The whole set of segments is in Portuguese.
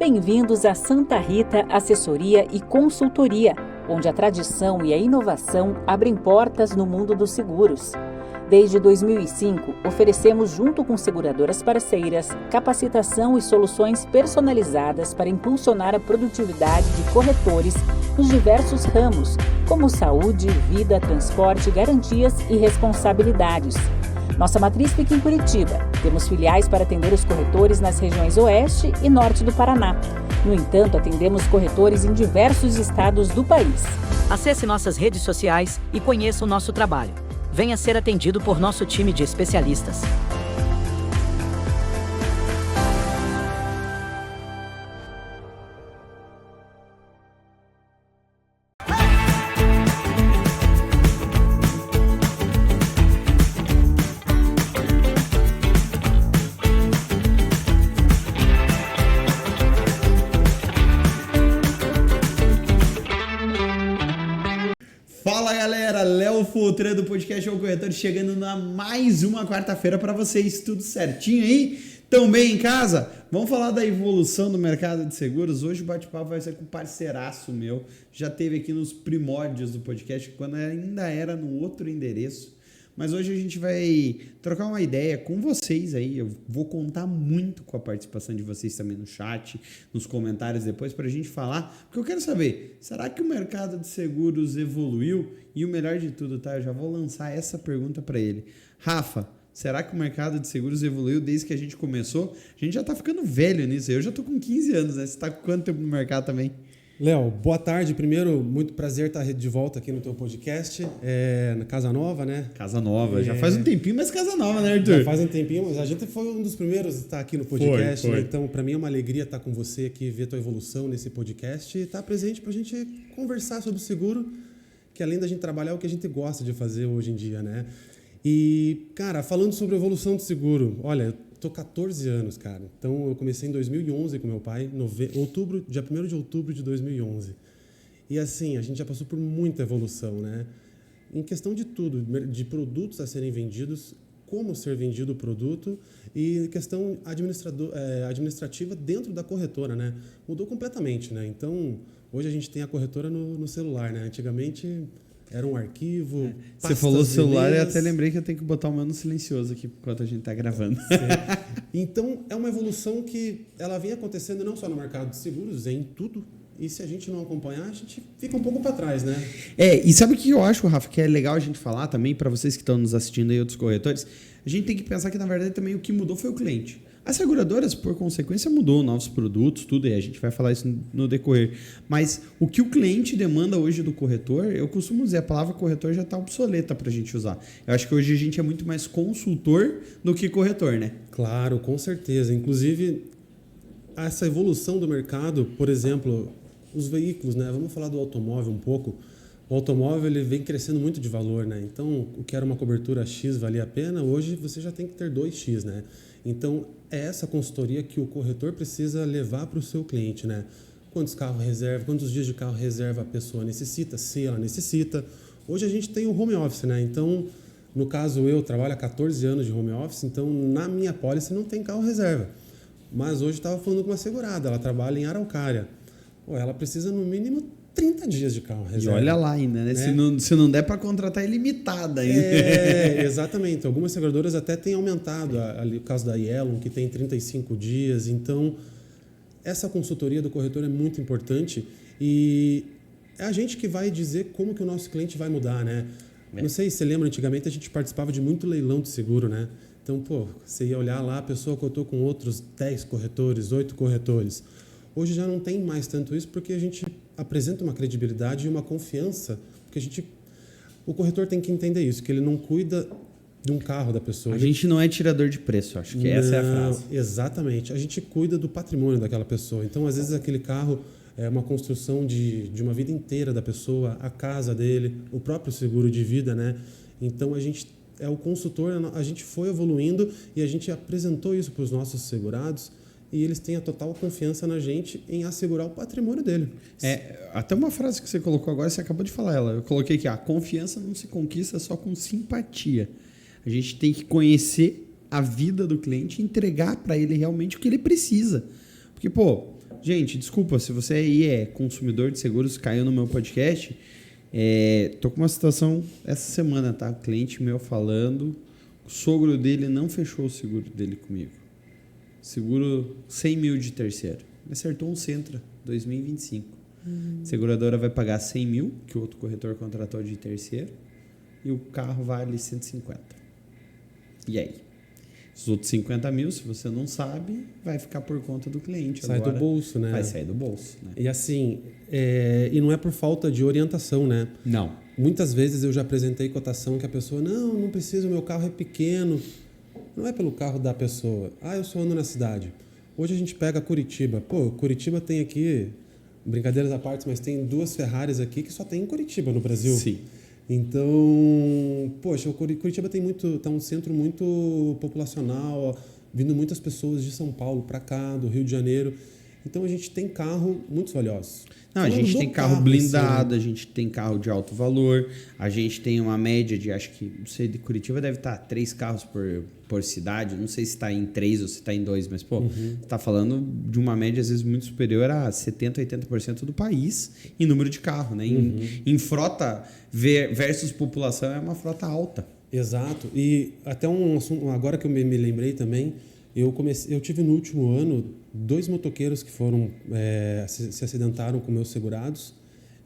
Bem-vindos a Santa Rita Assessoria e Consultoria, onde a tradição e a inovação abrem portas no mundo dos seguros. Desde 2005, oferecemos, junto com seguradoras parceiras, capacitação e soluções personalizadas para impulsionar a produtividade de corretores nos diversos ramos, como saúde, vida, transporte, garantias e responsabilidades. Nossa matriz fica em Curitiba. Temos filiais para atender os corretores nas regiões Oeste e Norte do Paraná. No entanto, atendemos corretores em diversos estados do país. Acesse nossas redes sociais e conheça o nosso trabalho. Venha ser atendido por nosso time de especialistas. Fala galera, Léo Fultran do podcast O Corretor chegando na mais uma quarta-feira para vocês, tudo certinho aí? Tão bem em casa? Vamos falar da evolução do mercado de seguros. Hoje o bate-papo vai ser com um parceiraço meu, já teve aqui nos primórdios do podcast, quando ainda era no outro endereço. Mas hoje a gente vai trocar uma ideia com vocês aí. Eu vou contar muito com a participação de vocês também no chat, nos comentários depois, para a gente falar. Porque eu quero saber, será que o mercado de seguros evoluiu? E o melhor de tudo, tá? Eu já vou lançar essa pergunta para ele. Rafa, será que o mercado de seguros evoluiu desde que a gente começou? A gente já tá ficando velho nisso. Eu já tô com 15 anos, né? Você tá com quanto tempo no mercado também? Léo, boa tarde. Primeiro, muito prazer estar de volta aqui no teu podcast, na Casa Nova, né? Casa Nova, já faz um tempinho, mas Casa Nova, né, Arthur? Já faz um tempinho, mas a gente foi um dos primeiros a estar aqui no podcast, foi. né? Então, para mim é uma alegria estar com você aqui, ver tua evolução nesse podcast e estar presente para a gente conversar sobre o seguro, que além da gente trabalhar, é o que a gente gosta de fazer hoje em dia, né? E, cara, falando sobre a evolução do seguro, olha, tô 14 anos, cara. Então, eu comecei em 2011 com meu pai, dia 1º de outubro de 2011. E assim, a gente já passou por muita evolução, né? Em questão de tudo, de produtos a serem vendidos, como ser vendido o produto e questão administrativa dentro da corretora, né? Mudou completamente, né? Então, hoje a gente tem a corretora no celular, né? Antigamente era um arquivo. Você falou celular e até lembrei que eu tenho que botar o meu no silencioso aqui enquanto a gente está gravando. Então, é uma evolução que ela vem acontecendo não só no mercado de seguros, é em tudo. E se a gente não acompanhar, a gente fica um pouco para trás, né? E sabe o que eu acho, Rafa, que é legal a gente falar também, para vocês que estão nos assistindo aí, outros corretores, a gente tem que pensar que, na verdade, também o que mudou foi o cliente. As seguradoras, por consequência, mudou novos produtos, tudo, e a gente vai falar isso no decorrer. Mas o que o cliente demanda hoje do corretor, eu costumo dizer, a palavra corretor já está obsoleta para a gente usar. Eu acho que hoje a gente é muito mais consultor do que corretor, né? Claro, com certeza. Inclusive, essa evolução do mercado, por exemplo, os veículos, né? Vamos falar do automóvel um pouco. O automóvel ele vem crescendo muito de valor, né? Então, o que era uma cobertura X valia a pena, hoje você já tem que ter 2X, né? Então, é essa consultoria que o corretor precisa levar para o seu cliente, né? Quantos carros reserva, quantos dias de carro reserva a pessoa necessita, se ela necessita. Hoje a gente tem o home office, né? Então, no caso eu trabalho há 14 anos de home office, então na minha pólice não tem carro reserva. Mas hoje estava falando com uma segurada, ela trabalha em Araucária. Ela precisa no mínimo 30 dias de carro reserva. E olha lá ainda, né? Se não der para contratar, é limitada ainda. Exatamente. Algumas seguradoras até têm aumentado. Ali, o caso da Yellow, que tem 35 dias. Então, essa consultoria do corretor é muito importante e é a gente que vai dizer como que o nosso cliente vai mudar, né? Não sei se você lembra, antigamente a gente participava de muito leilão de seguro, né? Então, você ia olhar lá, a pessoa cotou com outros 10 corretores, 8 corretores. Hoje já não tem mais tanto isso porque a gente apresenta uma credibilidade e uma confiança, porque o corretor tem que entender isso, que ele não cuida de um carro da pessoa. A gente não é tirador de preço, acho que essa é a frase. Exatamente. A gente cuida do patrimônio daquela pessoa. Então, às vezes, aquele carro é uma construção de uma vida inteira da pessoa, a casa dele, o próprio seguro de vida, né? Então, a gente é o consultor, a gente foi evoluindo e a gente apresentou isso para os nossos segurados e eles têm a total confiança na gente em assegurar o patrimônio dele. Até uma frase que você colocou agora, você acabou de falar ela. Eu coloquei aqui, a confiança não se conquista só com simpatia. A gente tem que conhecer a vida do cliente e entregar para ele realmente o que ele precisa. Porque, Gente, desculpa, se você aí é consumidor de seguros, caiu no meu podcast, tô com uma situação essa semana, tá? Cliente meu falando, o sogro dele não fechou o seguro dele comigo. Seguro 100 mil de terceiro. Ele acertou um Sentra 2025. A seguradora vai pagar 100 mil, que o outro corretor contratou de terceiro, e o carro vale 150. E aí? Os outros 50 mil, se você não sabe, vai ficar por conta do cliente. Sai agora, do bolso, né? Vai sair do bolso. Né? E assim, e não é por falta de orientação, né? Não. Muitas vezes eu já apresentei cotação que a pessoa, não precisa, o meu carro é pequeno. Não é pelo carro da pessoa. Eu só ando na cidade. Hoje a gente pega Curitiba. Pô, Curitiba tem aqui, brincadeiras à parte, mas tem 2 Ferraris aqui que só tem em Curitiba, no Brasil. Sim. Então, poxa, Curitiba tá um centro muito populacional, vindo muitas pessoas de São Paulo para cá, do Rio de Janeiro. Então a gente tem carro muito valioso. Não, a gente tem carro blindado, a gente tem carro de alto valor, a gente tem uma média de, acho que, não sei, de Curitiba deve estar 3 carros por cidade, não sei se está em 3 ou se está em 2, mas, pô, tá falando de uma média, às vezes, muito superior a 70%, 80% do país em número de carro, né? Em frota versus população é uma frota alta. Exato. E até um assunto, agora que eu me lembrei também, eu tive no último ano 2 motoqueiros que foram se acidentaram com meus segurados,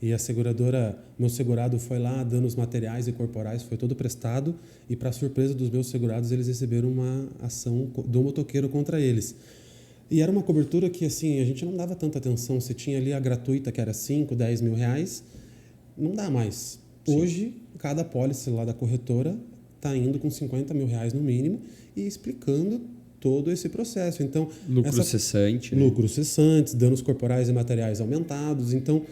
e a seguradora, meu segurado foi lá, danos materiais e corporais, foi todo prestado, e para surpresa dos meus segurados, eles receberam uma ação do motoqueiro contra eles. E era uma cobertura que, assim, a gente não dava tanta atenção. Você tinha ali a gratuita, que era 5, 10 mil reais, não dá mais. Sim. Hoje, cada apólice lá da corretora está indo com 50 mil reais no mínimo e explicando todo esse processo. Então, lucro cessante. Né? Lucros cessantes, danos corporais e materiais aumentados. Então,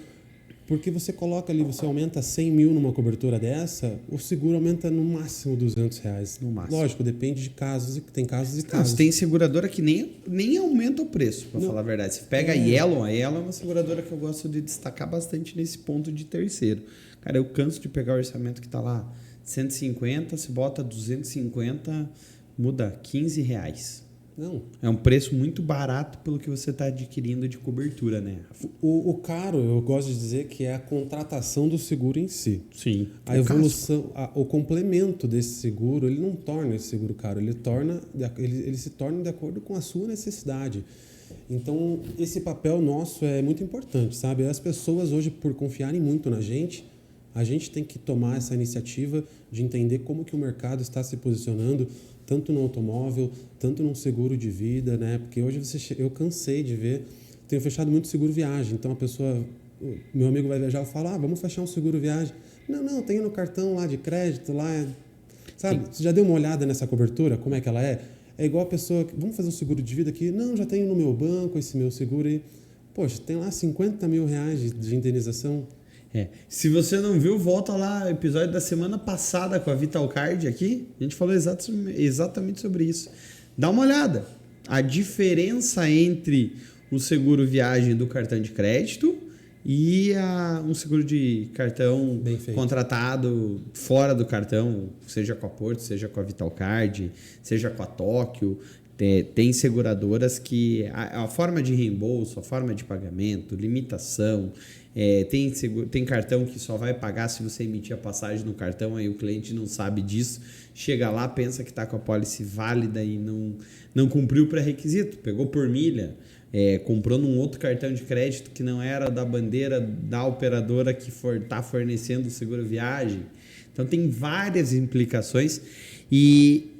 porque você coloca ali, você aumenta 100 mil numa cobertura dessa, o seguro aumenta no máximo 200 reais. No máximo. Lógico, depende de casos, tem casos e Não, casos. tem seguradora que nem aumenta o preço, para falar a verdade. Você pega a Yellow é uma seguradora que eu gosto de destacar bastante nesse ponto de terceiro. Cara, eu canso de pegar o orçamento que está lá 150, se bota 250, muda 15 reais. Não. É um preço muito barato pelo que você está adquirindo de cobertura, né? O caro, eu gosto de dizer que é a contratação do seguro em si. Sim. A evolução, o complemento desse seguro, ele não torna esse seguro caro, ele se torna de acordo com a sua necessidade. Então, esse papel nosso é muito importante, sabe? As pessoas hoje, por confiarem muito na gente, a gente tem que tomar essa iniciativa de entender como que o mercado está se posicionando, tanto no automóvel, tanto num seguro de vida, né? Porque hoje eu cansei de ver, tenho fechado muito seguro viagem, então a pessoa, meu amigo vai viajar, eu falo, vamos fechar um seguro viagem. Não, tenho no cartão lá de crédito, lá, sabe? Sim. Você já deu uma olhada nessa cobertura, como é que ela é? É igual a pessoa, vamos fazer um seguro de vida aqui? Não, já tenho no meu banco esse meu seguro aí. Poxa, tem lá 50 mil reais de indenização. Se você não viu, volta lá, episódio da semana passada com a Vitalcard aqui, a gente falou exatamente sobre isso. Dá uma olhada. A diferença entre o seguro viagem do cartão de crédito e um seguro de cartão contratado fora do cartão, seja com a Porto, seja com a Vitalcard, seja com a Tóquio. Tem seguradoras que a forma de reembolso, a forma de pagamento, limitação, tem cartão que só vai pagar se você emitir a passagem no cartão, aí o cliente não sabe disso, chega lá, pensa que está com a pólice válida e não cumpriu o pré-requisito, pegou por milha, comprou num outro cartão de crédito que não era da bandeira da operadora que está fornecendo o seguro viagem. Então tem várias implicações e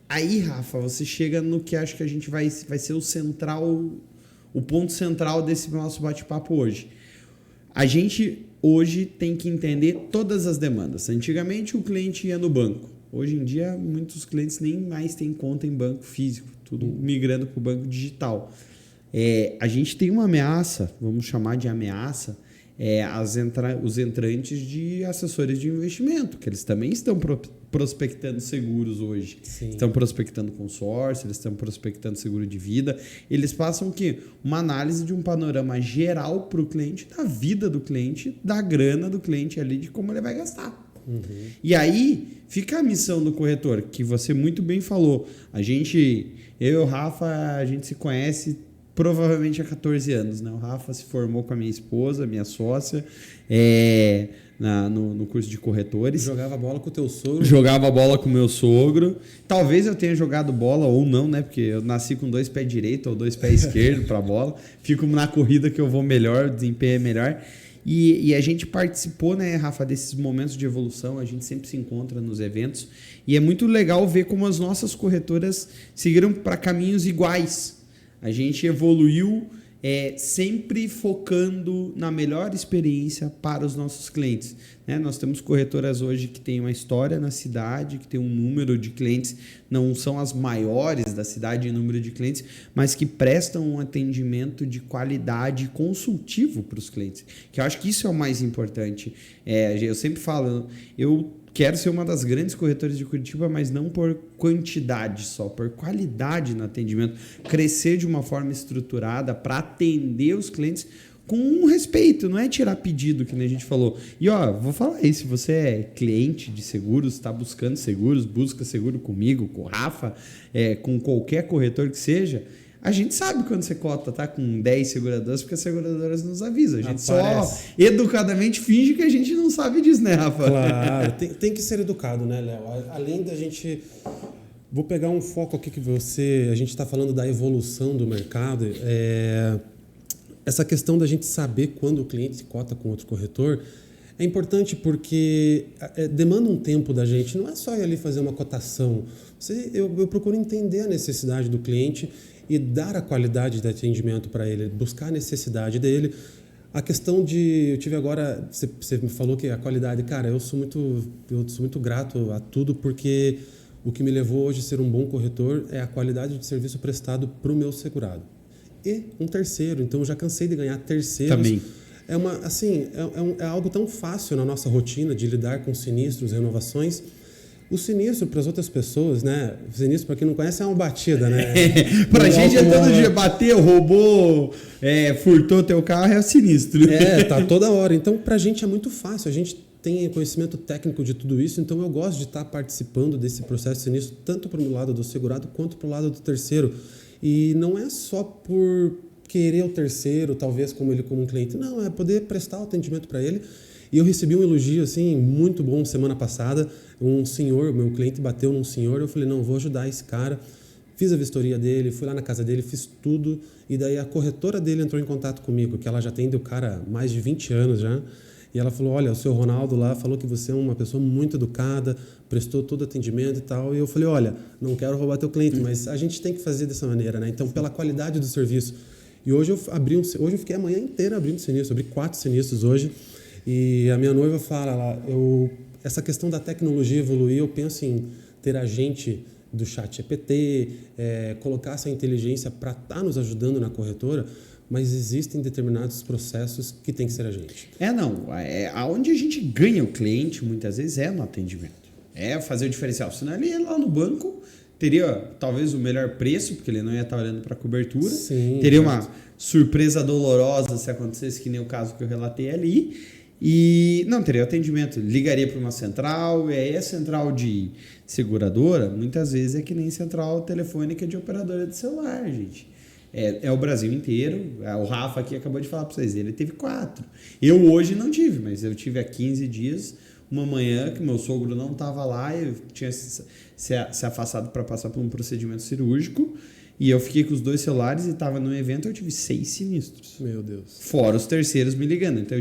aí, Rafa, você chega no que acho que a gente vai ser o ponto central desse nosso bate-papo hoje. A gente hoje tem que entender todas as demandas. Antigamente o cliente ia no banco. Hoje em dia muitos clientes nem mais têm conta em banco físico, tudo migrando para o banco digital. A gente tem uma ameaça, vamos chamar de ameaça, os entrantes de assessores de investimento, que eles também estão prospectando seguros hoje. Sim. Estão prospectando consórcio, eles estão prospectando seguro de vida. Eles passam o quê? Uma análise de um panorama geral para o cliente, da vida do cliente, da grana do cliente ali, de como ele vai gastar. Uhum. E aí fica a missão do corretor, que você muito bem falou. Eu e o Rafa, a gente se conhece provavelmente há 14 anos, né? O Rafa se formou com a minha esposa, minha sócia, no curso de corretores. Jogava bola com o teu sogro. Jogava bola com o meu sogro. Talvez eu tenha jogado bola ou não, né? Porque eu nasci com 2 pés direito ou 2 pés esquerdo para bola. Fico na corrida que eu vou melhor, o desempenho é melhor. E a gente participou, né, Rafa, desses momentos de evolução. A gente sempre se encontra nos eventos. E é muito legal ver como as nossas corretoras seguiram para caminhos iguais. A gente evoluiu sempre focando na melhor experiência para os nossos clientes, né? Nós temos corretoras hoje que têm uma história na cidade, que tem um número de clientes, não são as maiores da cidade em número de clientes, mas que prestam um atendimento de qualidade consultivo para os clientes, que eu acho que isso é o mais importante. Eu sempre falo, eu quero ser uma das grandes corretoras de Curitiba, mas não por quantidade só, por qualidade no atendimento. Crescer de uma forma estruturada para atender os clientes com respeito, não é tirar pedido, que nem a gente falou. E vou falar aí, se você é cliente de seguros, está buscando seguros, busca seguro comigo, com o Rafa, com qualquer corretor que seja, a gente sabe quando você cota, tá? Com 10 seguradoras, porque as seguradoras nos avisam. A gente só educadamente finge que a gente não sabe disso, né, Rafa? Claro, tem que ser educado, né, Léo? Além da gente... Vou pegar um foco aqui que a gente está falando da evolução do mercado. Essa questão da gente saber quando o cliente se cota com outro corretor é importante porque demanda um tempo da gente. Não é só ir ali fazer uma cotação. Eu procuro entender a necessidade do cliente e dar a qualidade de atendimento para ele, buscar a necessidade dele. A questão eu tive agora, você me falou que a qualidade, cara, eu sou muito grato a tudo, porque o que me levou hoje a ser um bom corretor é a qualidade de serviço prestado para o meu segurado. E um terceiro, então eu já cansei de ganhar terceiros. Também. É algo tão fácil na nossa rotina de lidar com sinistros, renovações. O sinistro para as outras pessoas, né? O sinistro, para quem não conhece, é uma batida, né? Pra gente todo dia bateu, roubou, furtou teu carro, é sinistro. Tá toda hora. Então, pra gente é muito fácil. A gente tem conhecimento técnico de tudo isso, então eu gosto de estar participando desse processo sinistro, tanto para o lado do segurado quanto para o lado do terceiro. E não é só por querer o terceiro, talvez como um cliente. Não, é poder prestar o atendimento para ele. E eu recebi um elogio assim muito bom semana passada. Um senhor, meu cliente bateu num senhor, eu falei, não, vou ajudar esse cara. Fiz a vistoria dele, fui lá na casa dele, fiz tudo. E daí a corretora dele entrou em contato comigo, que ela já atende o cara há mais de 20 anos já. E ela falou, olha, o seu Ronaldo lá falou que você é uma pessoa muito educada, prestou todo o atendimento e tal. E eu falei, olha, não quero roubar teu cliente, mas a gente tem que fazer dessa maneira, né? Então, pela qualidade do serviço. E hoje eu fiquei a manhã inteira abrindo sinistro, abri 4 sinistros hoje. E a minha noiva fala, essa questão da tecnologia evoluir, eu penso em ter agente do ChatGPT, colocar essa inteligência para estar nos ajudando na corretora, mas existem determinados processos que tem que ser a gente. Aonde a gente ganha o cliente, muitas vezes, é no atendimento. É fazer o diferencial. Senão ele ia lá no banco, teria talvez o melhor preço, porque ele não ia estar olhando para a cobertura. Sim, teria uma surpresa dolorosa se acontecesse, que nem o caso que eu relatei ali. E não teria atendimento, ligaria para uma central, e aí a central de seguradora, muitas vezes é que nem central telefônica de operadora de celular, gente. É o Brasil inteiro. O Rafa aqui acabou de falar para vocês, ele teve 4. Eu hoje não tive, mas eu tive há 15 dias, uma manhã que meu sogro não estava lá, eu tinha se afastado para passar por um procedimento cirúrgico, e eu fiquei com os 2 celulares e estava no evento, eu tive 6 sinistros. Meu Deus. Fora os terceiros me ligando. Então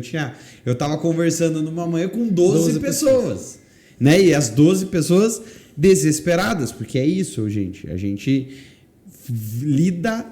eu estava conversando numa manhã com 12 pessoas. Né? E as 12 pessoas desesperadas, porque é isso, gente. A gente lida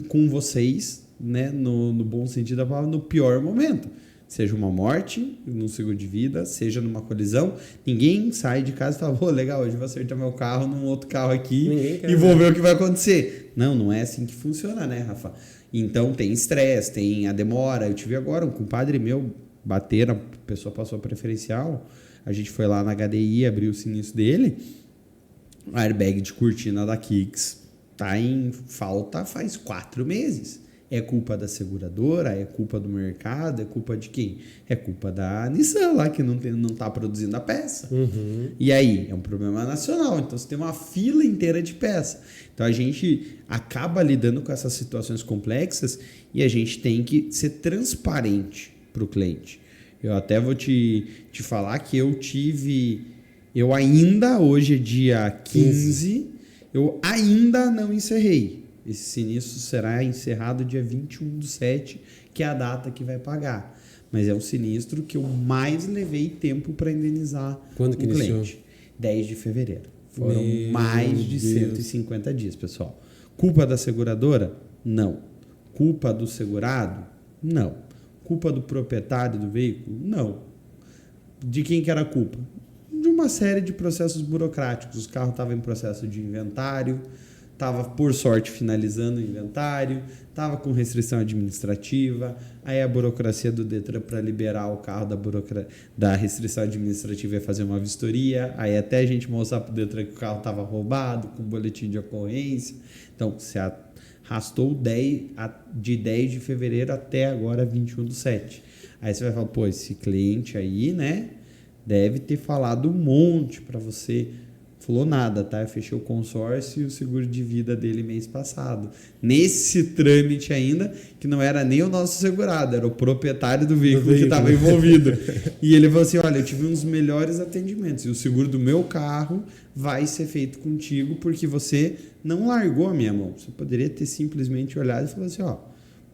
com vocês, né, no bom sentido da palavra, no pior momento. Seja uma morte, num seguro de vida, seja numa colisão. Ninguém sai de casa e fala, legal, hoje vou acertar meu carro num outro carro aqui e vou ver o que vai acontecer. Não é assim que funciona, né, Rafa? Então tem estresse, tem a demora. Eu tive agora um compadre meu, bateram, a pessoa passou a preferencial, a gente foi lá na HDI, abriu o sinistro dele, a airbag de cortina da Kicks tá em falta faz 4 meses. É culpa da seguradora? É culpa do mercado? É culpa de quem? É culpa da Nissan lá, que não está produzindo a peça. E aí? É um problema nacional. Então, você tem uma fila inteira de peça. Então, a gente acaba lidando com essas situações complexas e a gente tem que ser transparente para o cliente. Eu até vou te falar que eu ainda, hoje é dia 15, eu ainda não encerrei. Esse sinistro será encerrado dia 21/7, que é a data que vai pagar. Mas é um sinistro que eu mais levei tempo para indenizar Quando que o cliente. iniciou? 10 de fevereiro. Foram mais de 150 dias, pessoal. Culpa da seguradora? Não. Culpa do segurado? Não. Culpa do proprietário do veículo? Não. De quem que era a culpa? De uma série de processos burocráticos. O carro estava em processo de inventário, estava, por sorte, finalizando o inventário, estava com restrição administrativa, aí a burocracia do Detran para liberar o carro da restrição administrativa ia fazer uma vistoria, aí até a gente mostrar para o Detran que o carro estava roubado, com boletim de ocorrência. Então, se arrastou de 10 de fevereiro até agora 21/7. Aí você vai falar, pô, esse cliente aí, né, deve ter falado um monte para você. Falou nada, tá? Eu fechei o consórcio e o seguro de vida dele mês passado. Nesse trâmite ainda, que não era nem o nosso segurado, era o proprietário do veículo que estava envolvido. E ele falou assim, olha, eu tive um dos melhores atendimentos e o seguro do meu carro vai ser feito contigo porque você não largou a minha mão. Você poderia ter simplesmente olhado e falado assim, ó,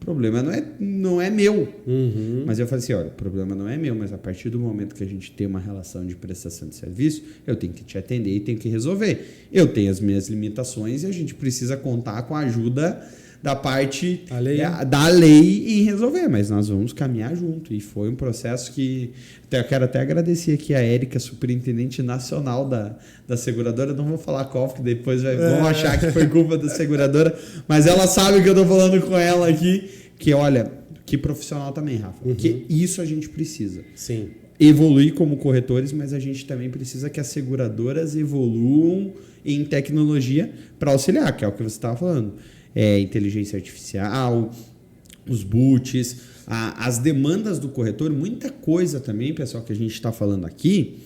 o problema não é meu. Mas eu falei assim, olha, o problema não é meu, mas a partir do momento que a gente tem uma relação de prestação de serviço, eu tenho que te atender e tenho que resolver. Eu tenho as minhas limitações e a gente precisa contar com a ajuda da parte da lei em resolver, mas nós vamos caminhar junto. E foi um processo que eu quero até agradecer aqui a Érica, superintendente nacional da seguradora. Não vou falar qual, porque depois vão achar que foi culpa da seguradora, mas ela sabe que eu estou falando com ela aqui, que olha, que profissional também, Rafa, porque isso a gente precisa. Sim. Evoluir como corretores, mas a gente também precisa que as seguradoras evoluam em tecnologia para auxiliar, que é o que você estava falando. Inteligência artificial, os boots, as demandas do corretor, muita coisa também, pessoal, que a gente está falando aqui,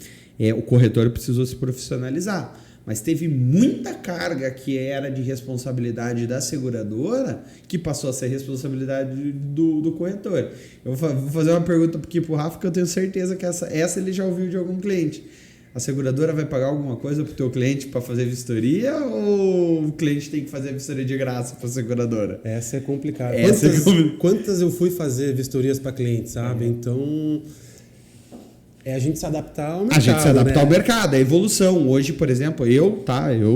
o corretor precisou se profissionalizar, mas teve muita carga que era de responsabilidade da seguradora que passou a ser responsabilidade do corretor. Eu vou fazer uma pergunta aqui para o Rafa, que eu tenho certeza que essa ele já ouviu de algum cliente. A seguradora vai pagar alguma coisa para o teu cliente para fazer vistoria ou o cliente tem que fazer a vistoria de graça para a seguradora? Essa é complicada. Quantas eu fui fazer vistorias para clientes, sabe? Então, a gente se adaptar ao mercado. A gente se adaptar ao mercado, a evolução. Hoje, por exemplo, eu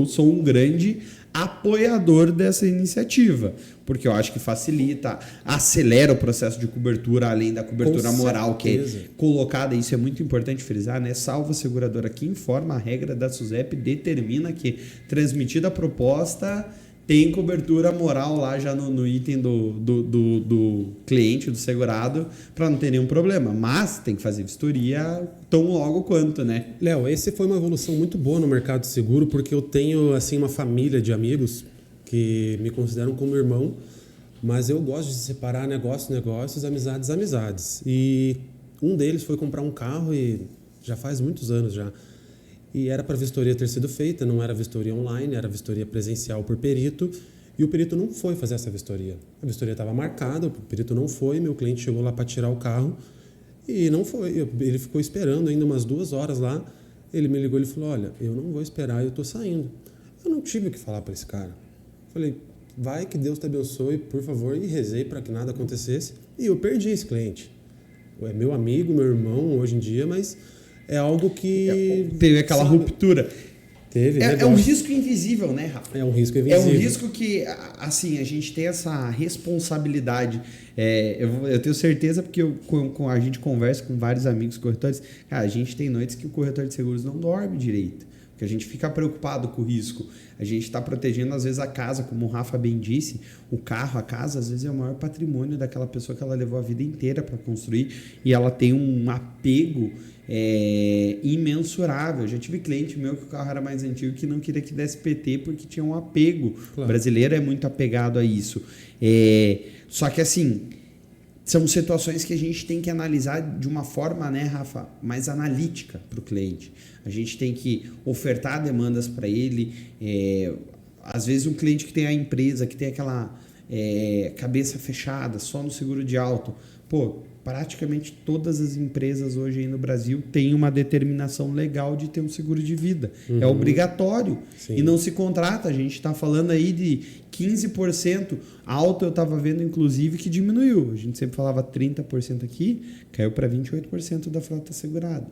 sou um grande apoiador dessa iniciativa, porque eu acho que facilita, acelera o processo de cobertura, além da cobertura moral que é colocada, isso é muito importante frisar, né? Salvo a seguradora que informa a regra da SUSEP, determina que transmitida a proposta tem cobertura moral lá já no item do cliente, do segurado, para não ter nenhum problema. Mas tem que fazer vistoria tão logo quanto, né? Léo, esse foi uma evolução muito boa no mercado de seguro, porque eu tenho assim uma família de amigos que me consideram como irmão, mas eu gosto de separar negócios, amizades. E um deles foi comprar um carro e já faz muitos anos já. E era para a vistoria ter sido feita, não era vistoria online, era vistoria presencial por perito, e o perito não foi fazer essa vistoria. A vistoria estava marcada, o perito não foi, meu cliente chegou lá para tirar o carro e não foi. Ele ficou esperando ainda umas 2 horas lá, ele me ligou e falou, olha, eu não vou esperar, eu estou saindo. Eu não tive o que falar para esse cara. Falei, vai que Deus te abençoe, por favor, e rezei para que nada acontecesse. E eu perdi esse cliente. É meu amigo, meu irmão hoje em dia, mas é algo que... Teve aquela ruptura. Teve, é um risco invisível, né, Rafa? É um risco invisível. É um risco que, assim, a gente tem essa responsabilidade. Eu tenho certeza, porque com a gente conversa com vários amigos corretores, cara, a gente tem noites que o corretor de seguros não dorme direito. porque a gente fica preocupado com o risco. A gente está protegendo, às vezes, a casa, como o Rafa bem disse, o carro, a casa, às vezes é o maior patrimônio daquela pessoa que ela levou a vida inteira para construir e ela tem um apego imensurável. Eu já tive cliente meu que o carro era mais antigo que não queria que desse PT porque tinha um apego. Claro. O brasileiro é muito apegado a isso. Só que assim, são situações que a gente tem que analisar de uma forma, né, Rafa, mais analítica para o cliente. A gente tem que ofertar demandas para ele. Às vezes um cliente que tem a empresa, que tem aquela cabeça fechada, só no seguro de auto. Pô, praticamente todas as empresas hoje aí no Brasil têm uma determinação legal de ter um seguro de vida. Uhum. É obrigatório. Sim. E não se contrata. A gente está falando aí de 15%. Auto eu estava vendo, inclusive, que diminuiu. A gente sempre falava 30% aqui, caiu para 28% da frota segurada.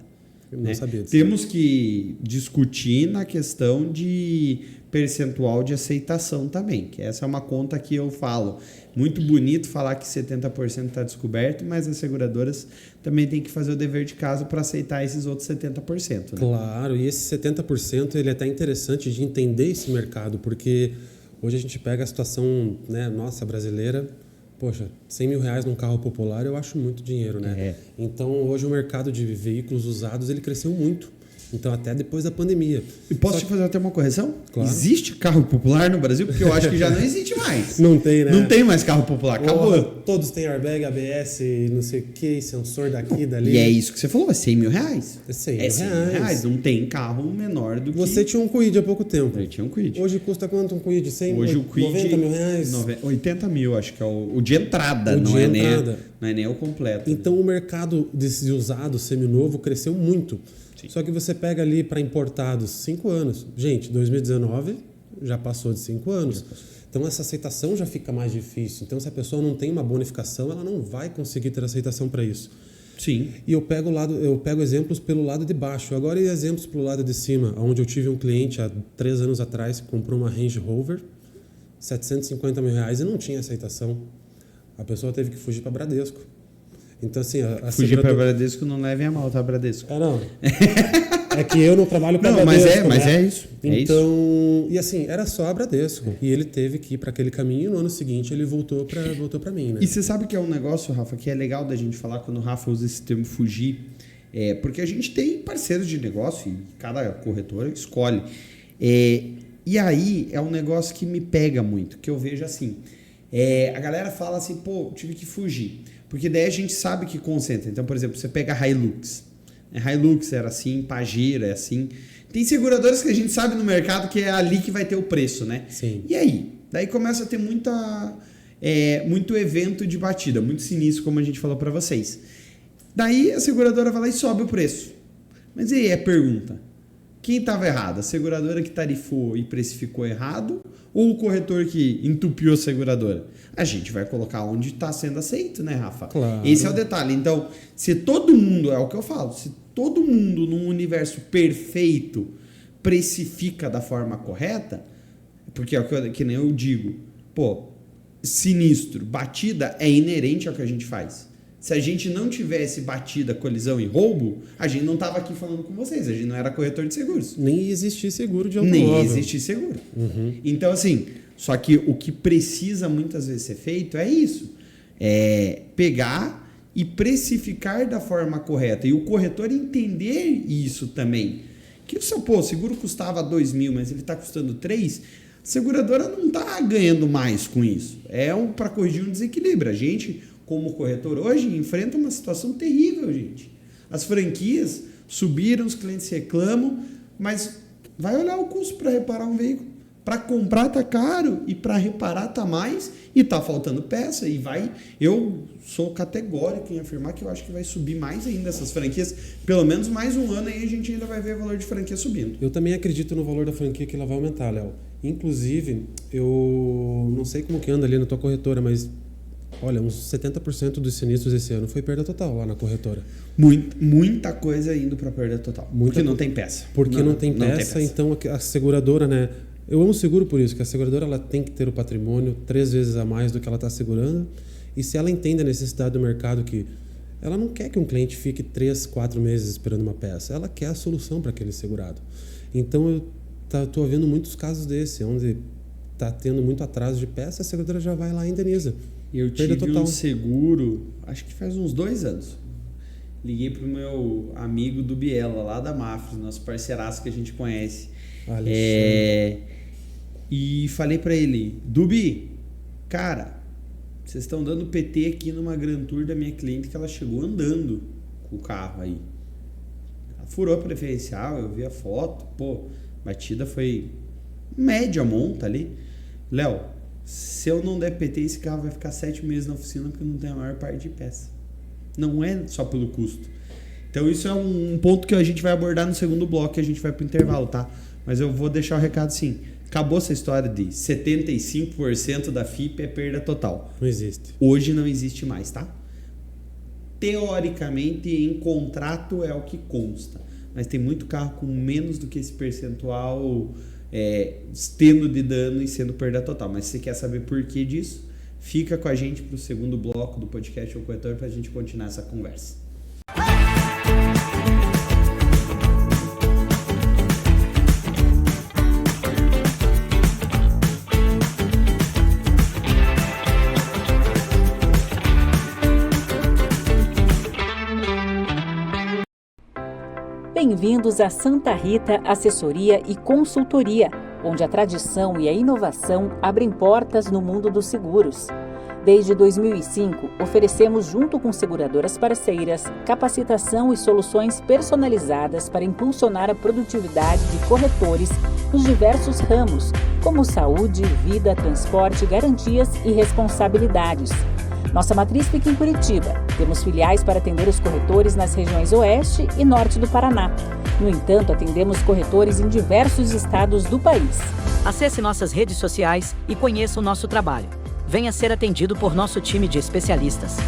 Eu não sabia disso. Temos que discutir na questão de percentual de aceitação também, que essa é uma conta que eu falo. Muito bonito falar que 70% está descoberto, mas as seguradoras também têm que fazer o dever de casa para aceitar esses outros 70%. Né? Claro, e esse 70% ele é até interessante de entender esse mercado, porque hoje a gente pega a situação, né, nossa, brasileira, poxa, 100 mil reais num carro popular eu acho muito dinheiro, né? Então hoje o mercado de veículos usados ele cresceu muito. Então, até depois da pandemia. E posso te fazer até uma correção? Claro. Existe carro popular no Brasil? Porque eu acho que já não existe mais. Não tem, né? Não tem mais carro popular. Acabou. Todos têm airbag, ABS, não sei o que, sensor daqui, dali. E é isso que você falou, é 100 mil reais. É 100 mil reais. Não tem carro menor do que... Você tinha um Kwid há pouco tempo. Eu tinha um Kwid. Hoje custa quanto um Kwid? 100? Hoje o Kwid... 90 mil reais? 80 mil, acho que é o de entrada. Não é nem o completo. Então, o mercado desse usado seminovo cresceu muito. Só que você pega ali para importados 5 anos. Gente, 2019 já passou de 5 anos. Então essa aceitação já fica mais difícil. Então se a pessoa não tem uma bonificação, ela não vai conseguir ter aceitação para isso. Sim. E eu pego exemplos pelo lado de baixo. Agora e exemplos pelo lado de cima, onde eu tive um cliente há 3 anos atrás que comprou uma Range Rover, 750 mil reais e não tinha aceitação. A pessoa teve que fugir para Bradesco. Então, assim, fugir para Bradesco não levem a mal, tá, Bradesco? Não. É que eu não trabalho para Bradesco. Mas é isso. Então, e assim, era só a Bradesco. E ele teve que ir para aquele caminho e no ano seguinte ele voltou para mim, né? E você sabe que é um negócio, Rafa, que é legal da gente falar quando o Rafa usa esse termo fugir. Porque a gente tem parceiros de negócio e cada corretora escolhe. E aí é um negócio que me pega muito, que eu vejo assim. A galera fala assim, pô, tive que fugir. Porque daí a gente sabe que concentra. Então, por exemplo, você pega a Hilux. A Hilux era assim, Pajero é assim. Tem seguradoras que a gente sabe no mercado que é ali que vai ter o preço, né? Sim. E aí? Daí começa a ter muito evento de batida, muito sinistro, como a gente falou para vocês. Daí a seguradora vai lá e sobe o preço. Mas e aí a pergunta? Quem estava errado? A seguradora que tarifou e precificou errado ou o corretor que entupiu a seguradora? A gente vai colocar onde está sendo aceito, né, Rafa? Claro. Esse é o detalhe. Então, se todo mundo, é o que eu falo, se todo mundo num universo perfeito precifica da forma correta, porque é que nem eu digo, pô, sinistro, batida é inerente ao que a gente faz. Se a gente não tivesse batida, colisão e roubo, a gente não estava aqui falando com vocês. A gente não era corretor de seguros. Nem existia seguro de automóvel. Nem existia seguro. Uhum. Então, assim, só que o que precisa muitas vezes ser feito é isso. É pegar e precificar da forma correta. E o corretor entender isso também. Que o seguro custava 2 mil, mas ele está custando 3, a seguradora não está ganhando mais com isso. Para corrigir um desequilíbrio. A gente, como corretor hoje, enfrenta uma situação terrível, gente. As franquias subiram, os clientes reclamam, mas vai olhar o custo para reparar um veículo. Para comprar tá caro e para reparar tá mais e tá faltando peça e vai. Eu sou categórico em afirmar que eu acho que vai subir mais ainda essas franquias. Pelo menos mais um ano aí a gente ainda vai ver o valor de franquia subindo. Eu também acredito no valor da franquia que ela vai aumentar, Léo. Inclusive, eu não sei como que anda ali na tua corretora, mas olha, uns 70% dos sinistros esse ano foi perda total lá na corretora. Muita coisa indo para perda total. Porque não tem peça. Porque não tem peça, então a seguradora, né? Eu amo seguro por isso, que a seguradora ela tem que ter o patrimônio 3 vezes a mais do que ela está segurando. E se ela entende a necessidade do mercado, que ela não quer que um cliente fique 3, 4 meses esperando uma peça, ela quer a solução para aquele segurado. Então, eu estou vendo muitos casos desse, onde está tendo muito atraso de peça, a seguradora já vai lá e indeniza. Eu tive um seguro, acho que faz uns 2 anos. Liguei pro meu amigo do Biela, lá da Mafra, nosso parceiraço que a gente conhece. E falei pra ele, Dubi, cara, vocês estão dando PT aqui numa Grand Tour da minha cliente que ela chegou andando com o carro aí. Ela furou a preferencial, eu vi a foto, batida foi média monta ali. Léo, se eu não der PT, esse carro vai ficar 7 meses na oficina porque não tem a maior parte de peça. Não é só pelo custo. Então isso é um ponto que a gente vai abordar no segundo bloco, que a gente vai pro intervalo, tá? Mas eu vou deixar o recado assim. Acabou essa história de 75% da FIP é perda total. Não existe. Hoje não existe mais, tá? Teoricamente, em contrato é o que consta. Mas tem muito carro com menos do que esse percentual tendo de dano e sendo perda total. Mas se você quer saber por que disso, fica com a gente pro segundo bloco do podcast O Corretor pra gente continuar essa conversa. Bem-vindos a Santa Rita Assessoria e Consultoria, onde a tradição e a inovação abrem portas no mundo dos seguros. Desde 2005, oferecemos, junto com seguradoras parceiras, capacitação e soluções personalizadas para impulsionar a produtividade de corretores nos diversos ramos, como saúde, vida, transporte, garantias e responsabilidades. Nossa matriz fica em Curitiba. Temos filiais para atender os corretores nas regiões Oeste e Norte do Paraná. No entanto, atendemos corretores em diversos estados do país. Acesse nossas redes sociais e conheça o nosso trabalho. Venha ser atendido por nosso time de especialistas.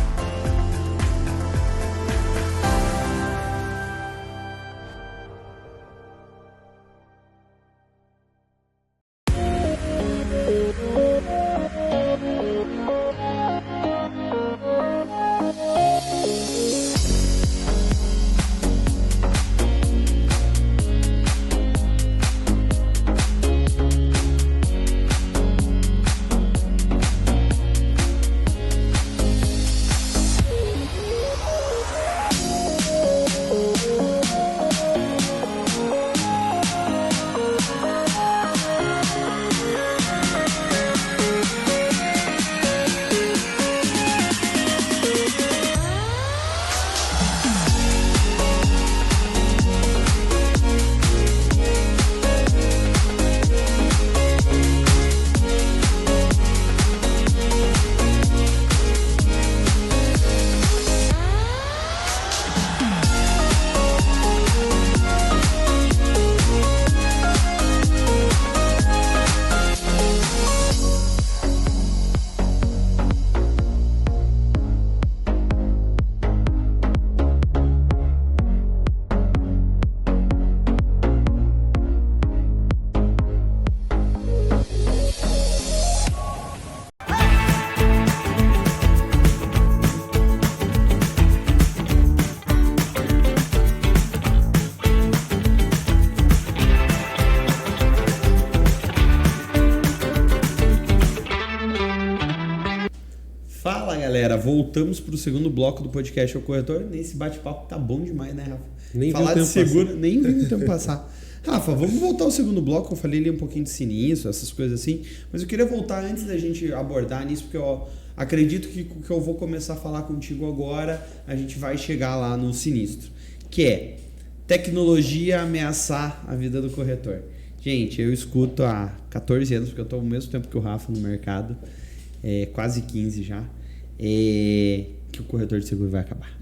Fala galera, voltamos para o segundo bloco do podcast O Corretor. Nesse bate-papo tá bom demais, né, Rafa? Nem falar viu de seguro, nem vi o tempo passar. Rafa, vamos voltar ao segundo bloco. Eu falei ali um pouquinho de sinistro, essas coisas assim, mas eu queria voltar antes da gente abordar nisso, porque eu acredito que o que eu vou começar a falar contigo agora, a gente vai chegar lá no sinistro, que é tecnologia ameaçar a vida do corretor. Gente, eu escuto há 14 anos, porque eu estou ao mesmo tempo que o Rafa no mercado, quase 15 já, que o corretor de seguro vai acabar.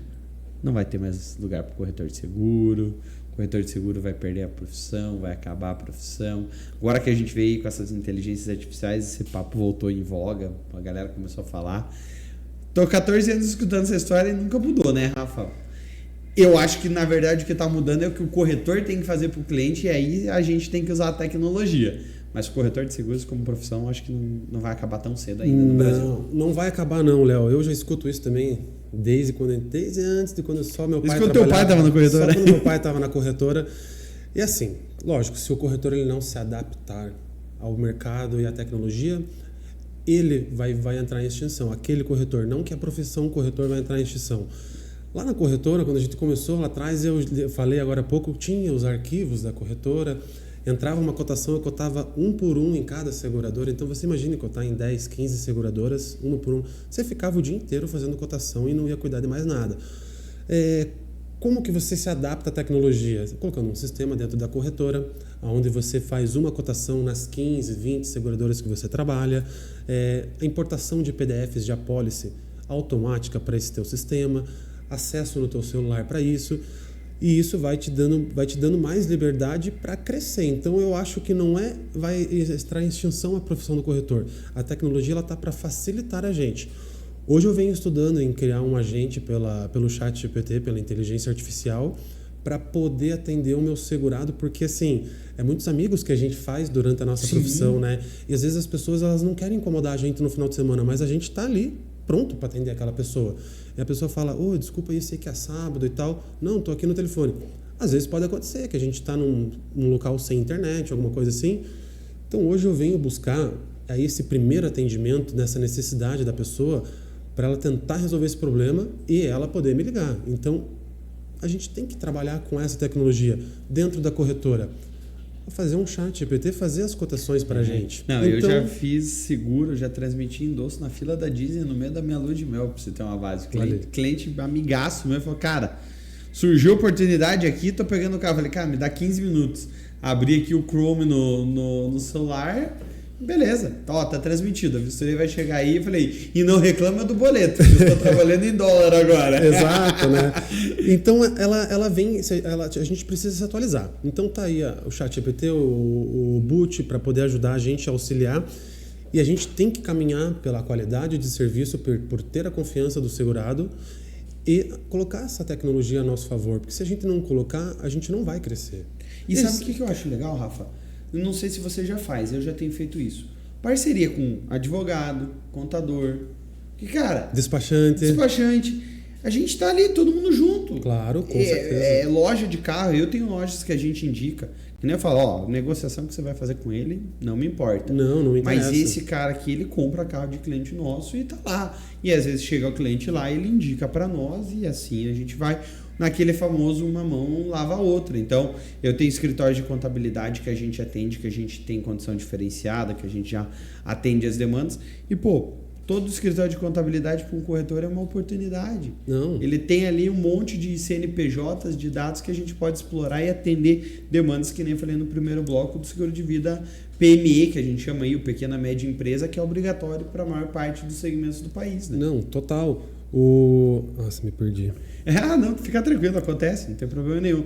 Não vai ter mais lugar para o corretor de seguro, o corretor de seguro vai perder a profissão, vai acabar a profissão. Agora que a gente veio com essas inteligências artificiais, esse papo voltou em voga, a galera começou a falar. Estou 14 anos escutando essa história e nunca mudou, né, Rafa? Eu acho que, na verdade, o que está mudando é o que o corretor tem que fazer para o cliente, e aí a gente tem que usar a tecnologia. Mas o corretor de seguros como profissão, acho que não vai acabar tão cedo ainda no Brasil. Não vai acabar não, Léo. Eu já escuto isso também desde antes de quando só meu pai trabalhava. Quando teu pai estava na corretora? Só quando meu pai estava na corretora. E assim, lógico, se o corretor ele não se adaptar ao mercado e à tecnologia, ele vai entrar em extinção. Aquele corretor, não que a profissão corretor vai entrar em extinção. Lá na corretora, quando a gente começou lá atrás, eu falei agora há pouco, tinha os arquivos da corretora, entrava uma cotação, eu cotava um por um em cada seguradora. Então você imagine cotar em 10, 15 seguradoras, uma por um. Você ficava o dia inteiro fazendo cotação e não ia cuidar de mais nada. Como que você se adapta à tecnologia? Colocando um sistema dentro da corretora, onde você faz uma cotação nas 15, 20 seguradoras que você trabalha, a importação de PDFs de apólice automática para esse teu sistema, acesso no teu celular para isso, e isso vai te dando mais liberdade para crescer. Então eu acho que não vai entrar em extinção a profissão do corretor. A tecnologia ela está para facilitar a gente. Hoje eu venho estudando em criar um agente pelo chat GPT, pela inteligência artificial, para poder atender o meu segurado, porque assim, muitos amigos que a gente faz durante a nossa profissão, né? E às vezes as pessoas elas não querem incomodar a gente no final de semana, mas a gente está ali pronto para atender aquela pessoa. E a pessoa fala, desculpa aí, sei que é sábado e tal. Não, estou aqui no telefone. Às vezes pode acontecer que a gente está num local sem internet, alguma coisa assim. Então hoje eu venho buscar aí esse primeiro atendimento nessa necessidade da pessoa para ela tentar resolver esse problema e ela poder me ligar. Então a gente tem que trabalhar com essa tecnologia dentro da corretora. Fazer um chat GPT, fazer as cotações para a gente. Não, eu já fiz seguro, já transmiti endosso na fila da Disney no meio da minha lua de mel, para você ter uma base. Cliente amigaço meu, falou, cara, surgiu oportunidade aqui, tô pegando o carro. Falei, cara, me dá 15 minutos. Abri aqui o Chrome no celular, beleza, tá transmitido. A vistoria vai chegar aí, falei, e não reclama do boleto, eu estou trabalhando em dólar agora. Exato, né? Então ela vem, a gente precisa se atualizar. Então tá aí o ChatGPT, o Boot, para poder ajudar a gente a auxiliar. E a gente tem que caminhar pela qualidade de serviço, por ter a confiança do segurado e colocar essa tecnologia a nosso favor. Porque se a gente não colocar, a gente não vai crescer. E sabe o que eu acho legal, Rafa? Eu não sei se você já faz, eu já tenho feito isso. Parceria com advogado, contador, que cara... Despachante. A gente tá ali, todo mundo junto. Claro, com certeza. Loja de carro, eu tenho lojas que a gente indica. Que nem eu falo, negociação que você vai fazer com ele, não me importa. Não me interessa. Mas esse cara aqui, ele compra carro de cliente nosso e tá lá. E às vezes chega o cliente lá, ele indica para nós e assim a gente vai... naquele famoso uma mão lava a outra. Então, eu tenho escritórios de contabilidade que a gente atende, que a gente tem condição diferenciada, que a gente já atende as demandas. E, todo escritório de contabilidade para um corretor é uma oportunidade. Não. Ele tem ali um monte de CNPJs, de dados que a gente pode explorar e atender demandas, que nem eu falei no primeiro bloco do seguro de vida PME, que a gente chama aí, o pequena média empresa, que é obrigatório para a maior parte dos segmentos do país. Né? Não, total. Nossa, me perdi. Não, fica tranquilo, acontece, não tem problema nenhum.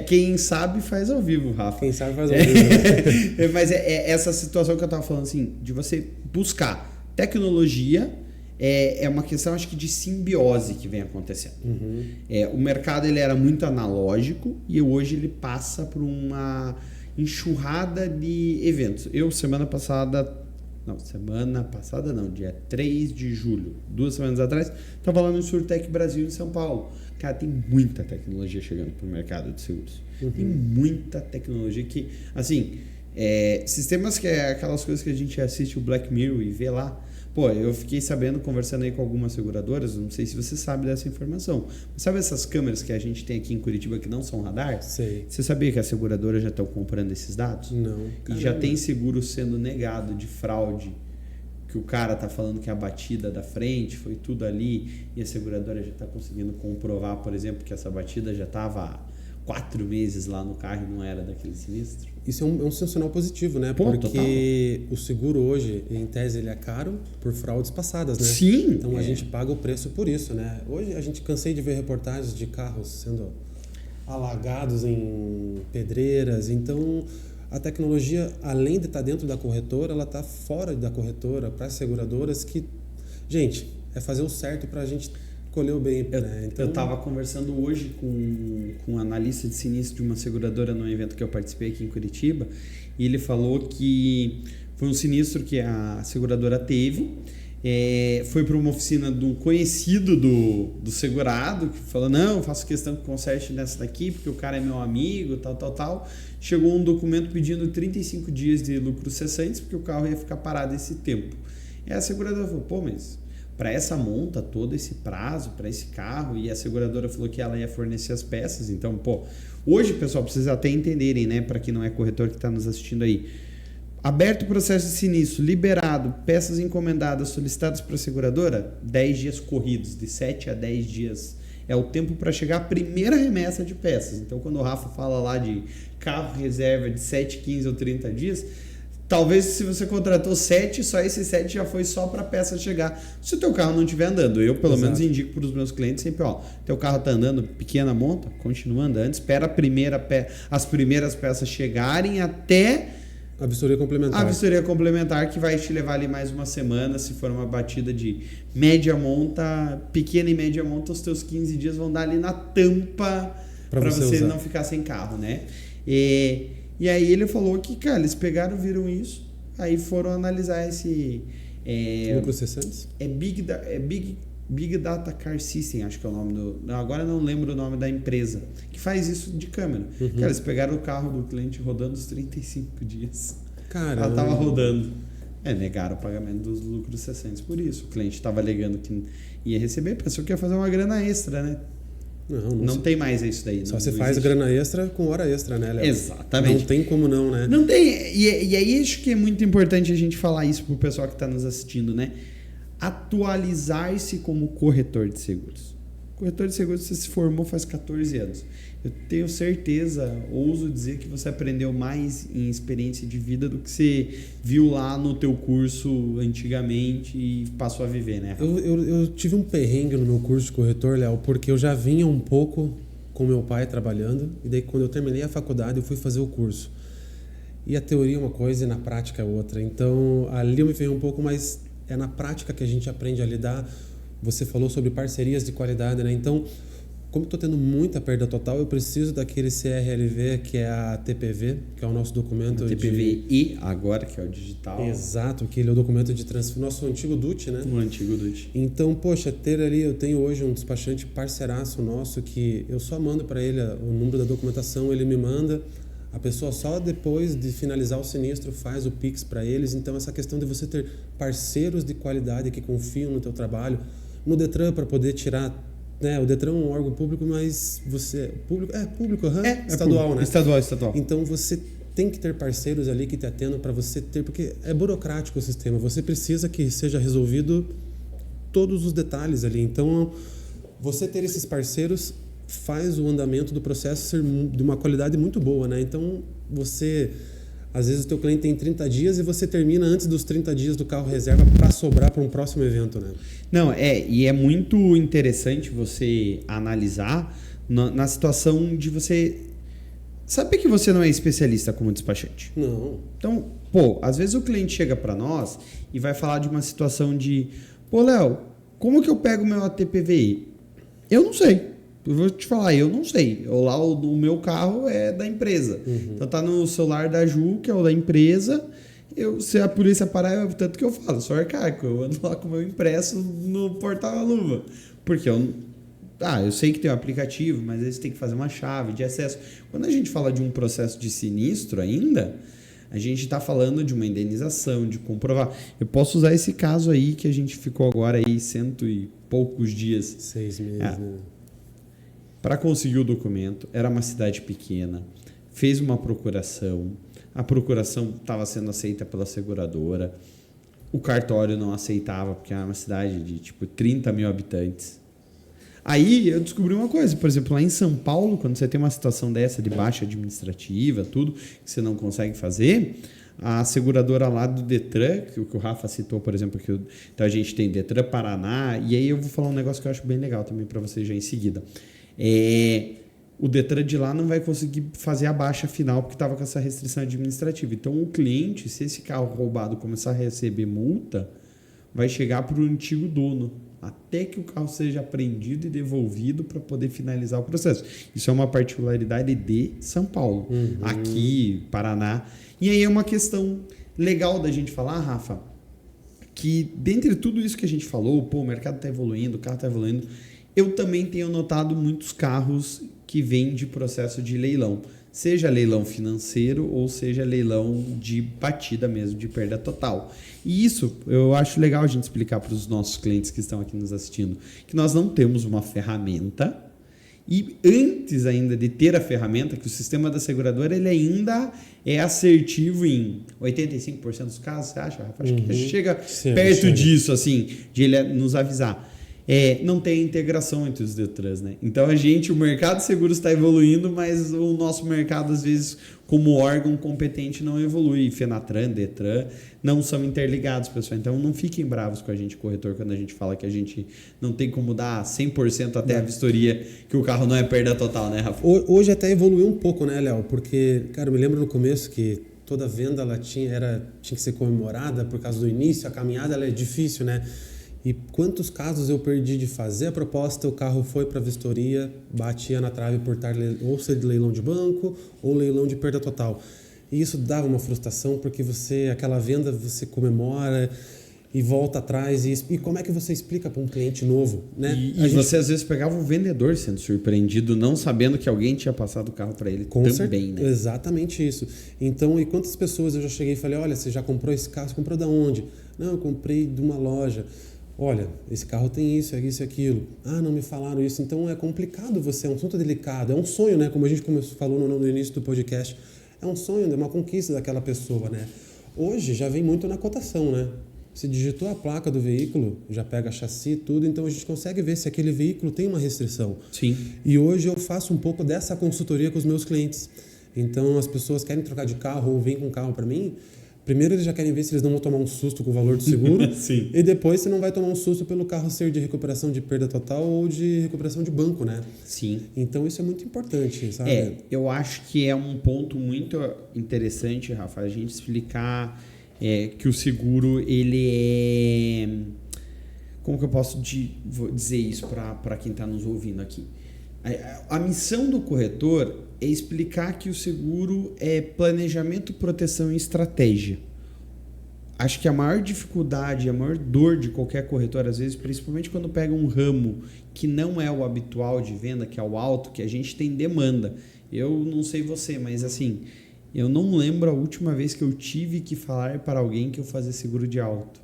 Quem sabe faz ao vivo, Rafa. Quem sabe faz ao vivo. Mas essa situação que eu estava falando, assim, de você buscar tecnologia, é uma questão, acho que, de simbiose que vem acontecendo. Uhum. O mercado ele era muito analógico e hoje ele passa por uma enxurrada de eventos. Semana passada, dia 3 de julho, 2 semanas atrás, estava lá no Surtec Brasil em São Paulo. Cara, tem muita tecnologia chegando para o mercado de seguros. Uhum. Tem muita tecnologia que, assim, sistemas que é aquelas coisas que a gente assiste o Black Mirror e vê lá. Eu fiquei sabendo, conversando aí com algumas seguradoras, não sei se você sabe dessa informação, mas sabe essas câmeras que a gente tem aqui em Curitiba que não são radar? Sei. Você sabia que as seguradoras já estão comprando esses dados? Não. E já tem seguro sendo negado de fraude, que o cara tá falando que a batida da frente foi tudo ali e a seguradora já está conseguindo comprovar, por exemplo, que essa batida já estava 4 meses lá no carro e não era daquele sinistro. Isso é um sinal positivo, né? Porque o seguro hoje, em tese, ele é caro por fraudes passadas, né? Sim. Então a gente paga o preço por isso, né? Hoje a gente cansei de ver reportagens de carros sendo alagados em pedreiras. Então a tecnologia, além de estar dentro da corretora, ela está fora da corretora para as seguradoras que, gente, é fazer o certo para a gente colher o bem. Né? Então, eu estava conversando hoje com um analista de sinistro de uma seguradora no evento que eu participei aqui em Curitiba e ele falou que foi um sinistro que a seguradora teve. foi para uma oficina de um conhecido do segurado, que falou, não, eu faço questão que conserte nessa daqui, porque o cara é meu amigo, tal. Chegou um documento pedindo 35 dias de lucros cessantes, porque o carro ia ficar parado esse tempo. E a seguradora falou, pô, mas para essa monta, todo esse prazo, para esse carro, e a seguradora falou que ela ia fornecer as peças, então, pô, hoje, pessoal, pra vocês até entenderem, né, para quem não é corretor que está nos assistindo aí, aberto o processo de sinistro, liberado, peças encomendadas, solicitadas para a seguradora, 10 dias corridos, de 7 a 10 dias é o tempo para chegar a primeira remessa de peças. Então, quando o Rafa fala lá de carro reserva de 7, 15 ou 30 dias, talvez se você contratou 7, só esse 7 já foi só para a peça chegar. Se o teu carro não estiver andando, eu pelo menos indico para os meus clientes sempre, teu carro está andando, pequena monta, continua andando, espera as primeiras peças chegarem até a vistoria complementar. A vistoria complementar, que vai te levar ali mais uma semana, se for uma batida de média monta, pequena e média monta, os teus 15 dias vão dar ali na tampa para você não ficar sem carro, né? E aí ele falou que, cara, eles viram isso, aí foram analisar esse... lucros cessantes? Big Data Car System, acho que é o nome do... Agora não lembro o nome da empresa, que faz isso de câmera. Cara, eles pegaram o carro do cliente rodando os 35 dias. Caramba. Ela tava rodando. Negaram o pagamento dos lucros cessantes por isso. O cliente estava alegando que ia receber, pensou que ia fazer uma grana extra, né? Não tem mais isso daí. Só você faz grana extra com hora extra, né, Léo? Exatamente. Não tem como não, né? Não tem. E aí acho que é muito importante a gente falar isso pro pessoal que está nos assistindo, né? Atualizar-se como corretor de seguros. Corretor de seguros, você se formou faz 14 anos. Eu tenho certeza, ouso dizer que você aprendeu mais em experiência de vida do que você viu lá no teu curso antigamente e passou a viver, né? Eu tive um perrengue no meu curso de corretor, Léo, porque eu já vinha um pouco com meu pai trabalhando, e daí quando eu terminei a faculdade eu fui fazer o curso. E a teoria é uma coisa e na prática é outra. Então ali eu me ferrei um pouco, mas é na prática que a gente aprende a lidar. Você falou sobre parcerias de qualidade, né? Então, como estou tendo muita perda total, eu preciso daquele CRLV, que é a TPV, que é o nosso documento TPVI, agora, que é o digital. Exato, que ele é o documento de transferência, nosso antigo DUT, né? O antigo DUT. Então, poxa, ter ali, eu tenho hoje um despachante parceiraço nosso, que eu só mando para ele o número da documentação, ele me manda, a pessoa só depois de finalizar o sinistro faz o Pix para eles. Então, essa questão de você ter parceiros de qualidade que confiam no teu trabalho, no Detran para poder tirar, né? O Detran é um órgão público, mas você... Público, estadual, público, né? Estadual. Então, você tem que ter parceiros ali que te atendam para você ter... Porque é burocrático o sistema. Você precisa que seja resolvido todos os detalhes ali. Então, você ter esses parceiros faz o andamento do processo ser de uma qualidade muito boa, né? Então, você... Às vezes o teu cliente tem 30 dias e você termina antes dos 30 dias do carro reserva para sobrar para um próximo evento, né? Não, e é muito interessante você analisar na situação de você saber que você não é especialista como despachante. Não. Então, às vezes o cliente chega para nós e vai falar de uma situação de, Léo, como que eu pego o meu ATPVI? Eu não sei. Eu vou te falar, eu não sei. O meu carro é da empresa. Então tá no celular da Ju, que é o da empresa. Se a polícia parar, tanto que eu falo, sou arcaico. Eu ando lá com o meu impresso no porta-luva. Porque eu sei que tem um aplicativo, mas aí você tem que fazer uma chave de acesso. Quando a gente fala de um processo de sinistro ainda, a gente está falando de uma indenização, de comprovar. Eu posso usar esse caso aí que a gente ficou agora aí 100 e poucos dias. 6 meses, né? Para conseguir o documento, era uma cidade pequena, fez uma procuração, a procuração estava sendo aceita pela seguradora, o cartório não aceitava, porque era uma cidade de 30 mil habitantes. Aí eu descobri uma coisa, por exemplo, lá em São Paulo, quando você tem uma situação dessa de baixa administrativa, tudo que você não consegue fazer, a seguradora lá do Detran, que o Rafa citou, por exemplo, então a gente tem Detran Paraná, e aí eu vou falar um negócio que eu acho bem legal também para vocês já em seguida. O Detran de lá não vai conseguir fazer a baixa final porque estava com essa restrição administrativa. Então, o cliente, se esse carro roubado começar a receber multa, vai chegar para o antigo dono, até que o carro seja apreendido e devolvido para poder finalizar o processo. Isso é uma particularidade de São Paulo. Aqui, Paraná. E aí é uma questão legal da gente falar, Rafa, que dentre tudo isso que a gente falou, o mercado está evoluindo, o carro está evoluindo, eu também tenho notado muitos carros que vêm de processo de leilão, seja leilão financeiro ou seja leilão de batida mesmo, de perda total. E isso eu acho legal a gente explicar para os nossos clientes que estão aqui nos assistindo, que nós não temos uma ferramenta e antes ainda de ter a ferramenta, que o sistema da seguradora ele ainda é assertivo em 85% dos casos, você acha, Rafa? Acho que chega perto disso, assim, de ele nos avisar. Não tem integração entre os Detrans, né? Então o mercado de seguros está evoluindo, mas o nosso mercado, às vezes, como órgão competente, não evolui. Fenatran, Detran, não são interligados, pessoal. Então não fiquem bravos com a gente, corretor, quando a gente fala que a gente não tem como dar 100% até a vistoria, que o carro não é perda total, né, Rafa? Hoje até evoluiu um pouco, né, Léo? Porque, cara, eu me lembro no começo que toda venda ela tinha que ser comemorada por causa do início, a caminhada ela é difícil, né? E quantos casos eu perdi de fazer a proposta, o carro foi para a vistoria, batia na trave por estar ou ser de leilão de banco ou leilão de perda total. E isso dava uma frustração porque aquela venda você comemora e volta atrás. E como é que você explica para um cliente novo? Né? E você às vezes pegava o vendedor sendo surpreendido, não sabendo que alguém tinha passado o carro para ele também, né? Exatamente isso. Então, e quantas pessoas eu já cheguei e falei, olha, você já comprou esse carro, você comprou da onde? Não, eu comprei de uma loja. Olha, esse carro tem isso, isso e aquilo. Ah, não me falaram isso. Então é complicado é um assunto delicado. É um sonho, né? Como a gente falou no início do podcast. É um sonho, é uma conquista daquela pessoa, né? Hoje já vem muito na cotação, né? Se digitou a placa do veículo, já pega chassi e tudo, então a gente consegue ver se aquele veículo tem uma restrição. Sim. E hoje eu faço um pouco dessa consultoria com os meus clientes. Então as pessoas querem trocar de carro ou vêm com carro para mim. Primeiro eles já querem ver se eles não vão tomar um susto com o valor do seguro. Sim. E depois você não vai tomar um susto pelo carro ser de recuperação de perda total ou de recuperação de banco, né? Sim. Então isso é muito importante, sabe? Eu acho que é um ponto muito interessante, Rafa, a gente explicar que o seguro, ele é... Como que eu posso dizer isso para quem está nos ouvindo aqui? A missão do corretor é explicar que o seguro é planejamento, proteção e estratégia. Acho que a maior dificuldade, a maior dor de qualquer corretor, às vezes, principalmente quando pega um ramo que não é o habitual de venda, que é o auto, que a gente tem demanda. Eu não sei você, mas assim, eu não lembro a última vez que eu tive que falar para alguém que eu fazia seguro de auto.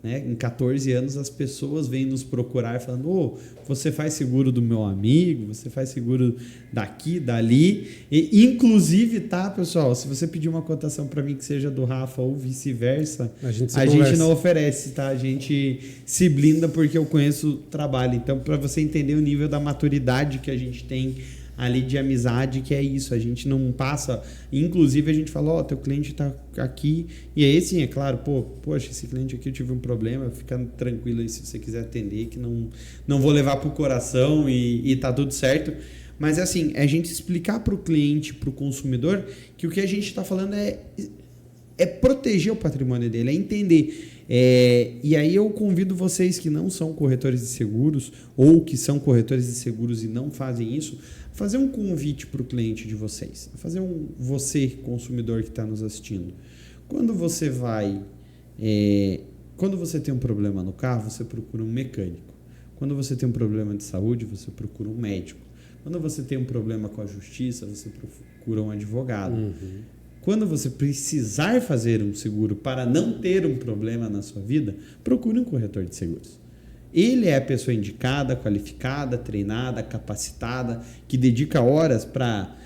Né? Em 14 anos as pessoas vêm nos procurar falando, você faz seguro do meu amigo, você faz seguro daqui, dali, e inclusive, tá, pessoal, se você pedir uma cotação para mim que seja do Rafa ou vice-versa, a gente não oferece, tá? A gente se blinda porque eu conheço o trabalho. Então, para você entender o nível da maturidade que a gente tem ali de amizade, que é isso, a gente não passa, inclusive a gente fala, teu cliente tá aqui, e aí sim, é claro, poxa, esse cliente aqui eu tive um problema, fica tranquilo aí se você quiser atender, que não vou levar pro coração e tá tudo certo, mas assim, é a gente explicar pro cliente, pro consumidor, que o que a gente está falando é proteger o patrimônio dele, é entender. E aí eu convido vocês que não são corretores de seguros ou que são corretores de seguros e não fazem isso, a fazer um convite para o cliente de vocês, a fazer você, consumidor que está nos assistindo. Quando você tem um problema no carro, você procura um mecânico. Quando você tem um problema de saúde, você procura um médico. Quando você tem um problema com a justiça, você procura um advogado. Quando você precisar fazer um seguro para não ter um problema na sua vida, procure um corretor de seguros. Ele é a pessoa indicada, qualificada, treinada, capacitada, que dedica horas para...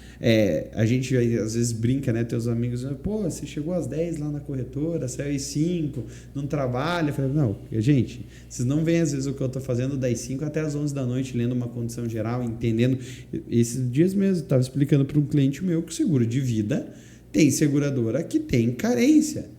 a gente às vezes brinca, né? Teus amigos, você chegou às 10 lá na corretora, saiu às 5, não trabalha. Eu falei, não, gente, vocês não veem às vezes o que eu estou fazendo das 5 até as 11 da noite, lendo uma condição geral, entendendo. Esses dias mesmo, eu estava explicando para um cliente meu que o seguro de vida tem seguradora que tem carência.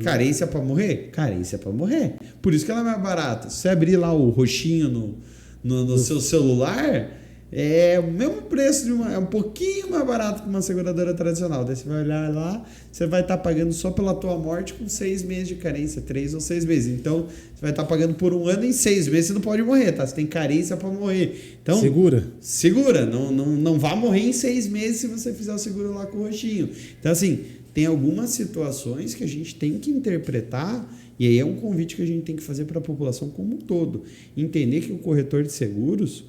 Carência para morrer? Carência para morrer. Por isso que ela é mais barata. Se você abrir lá o roxinho no seu celular, é o mesmo preço, é um pouquinho mais barato que uma seguradora tradicional. Daí você vai olhar lá, você vai estar pagando só pela tua morte com 6 meses de carência, 3 ou 6 meses. Então, você vai estar pagando por 1 ano, em 6 meses você não pode morrer, tá? Você tem carência para morrer. Então, segura. Não vá morrer em 6 meses se você fizer o seguro lá com o roxinho. Então, assim, tem algumas situações que a gente tem que interpretar E aí é um convite que a gente tem que fazer para a população como um todo. Entender que o corretor de seguros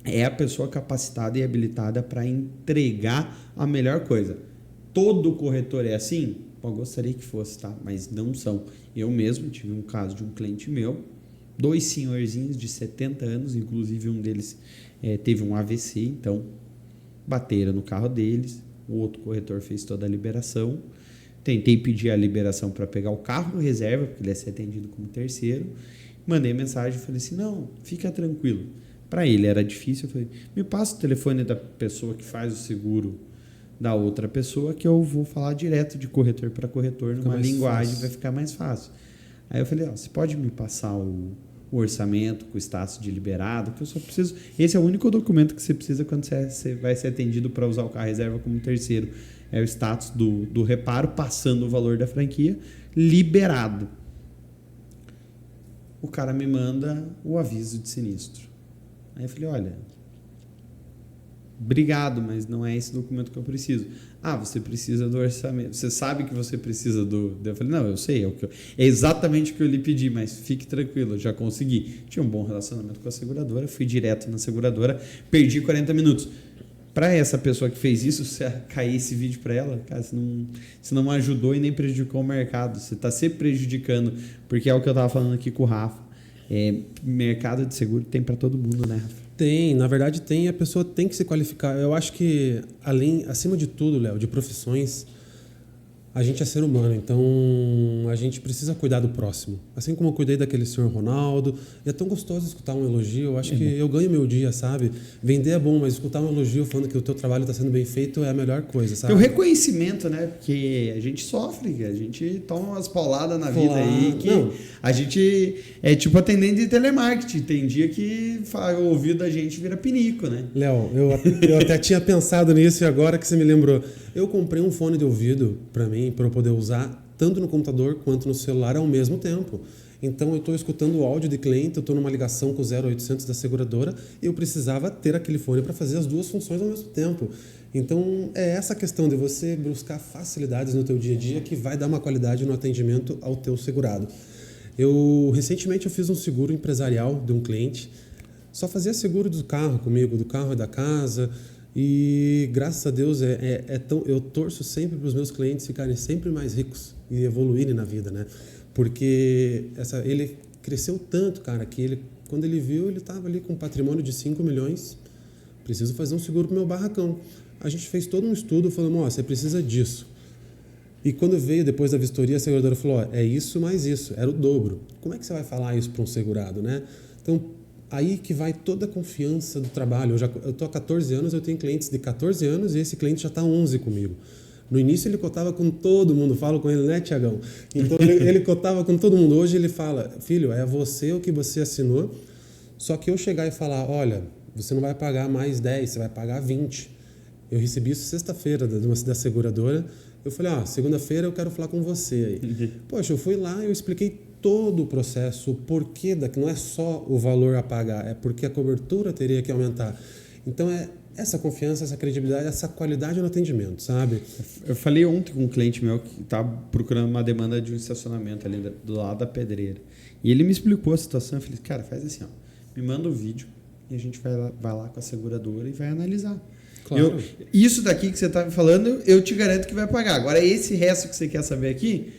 é a pessoa capacitada e habilitada para entregar a melhor coisa. Todo corretor é assim? Eu gostaria que fosse, tá? Mas não são. Eu mesmo tive um caso de um cliente meu, 2 senhorzinhos de 70 anos, inclusive um deles teve um AVC, então bateram no carro deles, o outro corretor fez toda a liberação, tentei pedir a liberação para pegar o carro no reserva, porque ele ia ser atendido como terceiro, mandei mensagem e falei assim, não, fica tranquilo. Para ele era difícil, eu falei, me passa o telefone da pessoa que faz o seguro da outra pessoa, que eu vou falar direto de corretor para corretor, numa linguagem, vai ficar mais fácil. Aí eu falei, você pode me passar o orçamento com o status de liberado, que eu só preciso... Esse é o único documento que você precisa quando você vai ser atendido para usar o carro reserva como terceiro. É o status do reparo, passando o valor da franquia, liberado. O cara me manda o aviso de sinistro. Aí eu falei, olha, obrigado, mas não é esse documento que eu preciso. Você precisa do orçamento. Você sabe que você precisa do... Eu falei, não, eu sei, é exatamente o que eu lhe pedi, mas fique tranquilo, eu já consegui. Tinha um bom relacionamento com a seguradora, fui direto na seguradora, perdi 40 minutos. Para essa pessoa que fez isso, se cair esse vídeo para ela, cara, você não ajudou e nem prejudicou o mercado. Você está se prejudicando, porque é o que eu estava falando aqui com o Rafa. Mercado de seguro tem para todo mundo, né, Rafa? Tem, na verdade tem, a pessoa tem que se qualificar. Eu acho que, acima de tudo, Léo, de profissões, a gente é ser humano, então a gente precisa cuidar do próximo. Assim como eu cuidei daquele senhor Ronaldo, e é tão gostoso escutar um elogio, eu acho que eu ganho meu dia, sabe? Vender é bom, mas escutar um elogio falando que o teu trabalho está sendo bem feito é a melhor coisa, sabe? Tem o reconhecimento, né? Porque a gente sofre, a gente toma umas pauladas na vida aí, que a gente é tipo atendente de telemarketing, tem dia que o ouvido da gente vira pinico, né? Léo, eu até tinha pensado nisso e agora que você me lembrou. Eu comprei um fone de ouvido para mim, para eu poder usar tanto no computador quanto no celular ao mesmo tempo. Então eu estou escutando o áudio de cliente, eu estou numa ligação com o 0800 da seguradora e eu precisava ter aquele fone para fazer as duas funções ao mesmo tempo. Então é essa questão de você buscar facilidades no teu dia a dia que vai dar uma qualidade no atendimento ao teu segurado. Recentemente eu fiz um seguro empresarial de um cliente, só fazia seguro do carro comigo, do carro e da casa. E graças a Deus eu torço sempre para os meus clientes ficarem sempre mais ricos e evoluírem na vida, né? Porque ele cresceu tanto, cara, que quando ele viu, ele estava ali com um patrimônio de 5 milhões, preciso fazer um seguro para o meu barracão. A gente fez todo um estudo, falamos, você precisa disso. E quando veio depois da vistoria, a seguradora falou, é isso mais isso, era o dobro. Como é que você vai falar isso para um segurado, né? Então, aí que vai toda a confiança do trabalho. Eu estou há 14 anos, eu tenho clientes de 14 anos e esse cliente já está 11 comigo. No início ele cotava com todo mundo, falo com ele, né, Tiagão? Então ele cotava com todo mundo. Hoje ele fala, filho, é você o que você assinou, só que eu chegar e falar, olha, você não vai pagar mais 10, você vai pagar 20. Eu recebi isso sexta-feira da seguradora. Eu falei, segunda-feira eu quero falar com você aí. Poxa, eu fui lá e eu expliquei todo o processo, o porquê não é só o valor a pagar, é porque a cobertura teria que aumentar. Então é essa confiança, essa credibilidade, essa qualidade no atendimento, sabe? Eu falei ontem com um cliente meu que está procurando uma demanda de um estacionamento ali do lado da pedreira. E ele me explicou a situação. Eu falei, cara, faz assim, me manda o vídeo e a gente vai lá com a seguradora e vai analisar. Claro. Isso daqui que você está me falando, eu te garanto que vai pagar. Agora, esse resto que você quer saber aqui,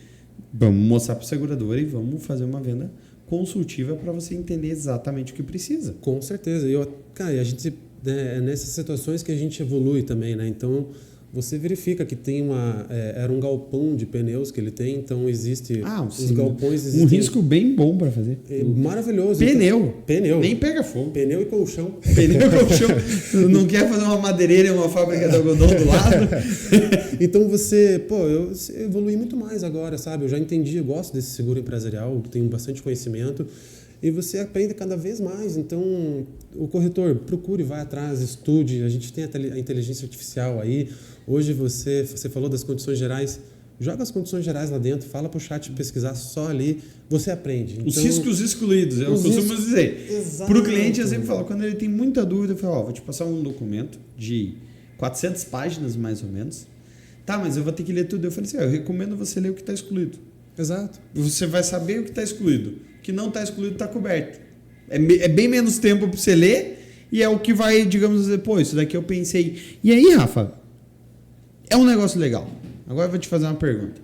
vamos mostrar para o segurador e vamos fazer uma venda consultiva para você entender exatamente o que precisa. Com certeza. A gente nessas situações que a gente evolui também, né? Então você verifica que tem era um galpão de pneus que ele tem, então existe os galpões existem, um risco bem bom para fazer. Maravilhoso. Pneu. Nem pega fogo. Pneu e colchão. Pneu e colchão. Não quer fazer uma madeireira e uma fábrica de algodão do lado? Então eu evolui muito mais agora, sabe? Eu já entendi, eu gosto desse seguro empresarial, tenho bastante conhecimento. E você aprende cada vez mais. Então, o corretor, procure, vai atrás, estude. A gente tem a inteligência artificial aí. Hoje você falou das condições gerais. Joga as condições gerais lá dentro, fala para o chat pesquisar só ali, você aprende. Então, os riscos excluídos, eu costumo dizer. Para o cliente, eu sempre falo, quando ele tem muita dúvida, eu falo, vou te passar um documento de 400 páginas, mais ou menos. Tá, mas eu vou ter que ler tudo. Eu falei assim, eu recomendo você ler o que está excluído. Exato. Você vai saber o que está excluído. O que não está excluído está coberto. É bem menos tempo para você ler e é o que vai, digamos, dizer, pô, isso daqui eu pensei. E aí, Rafa, é um negócio legal. Agora eu vou te fazer uma pergunta.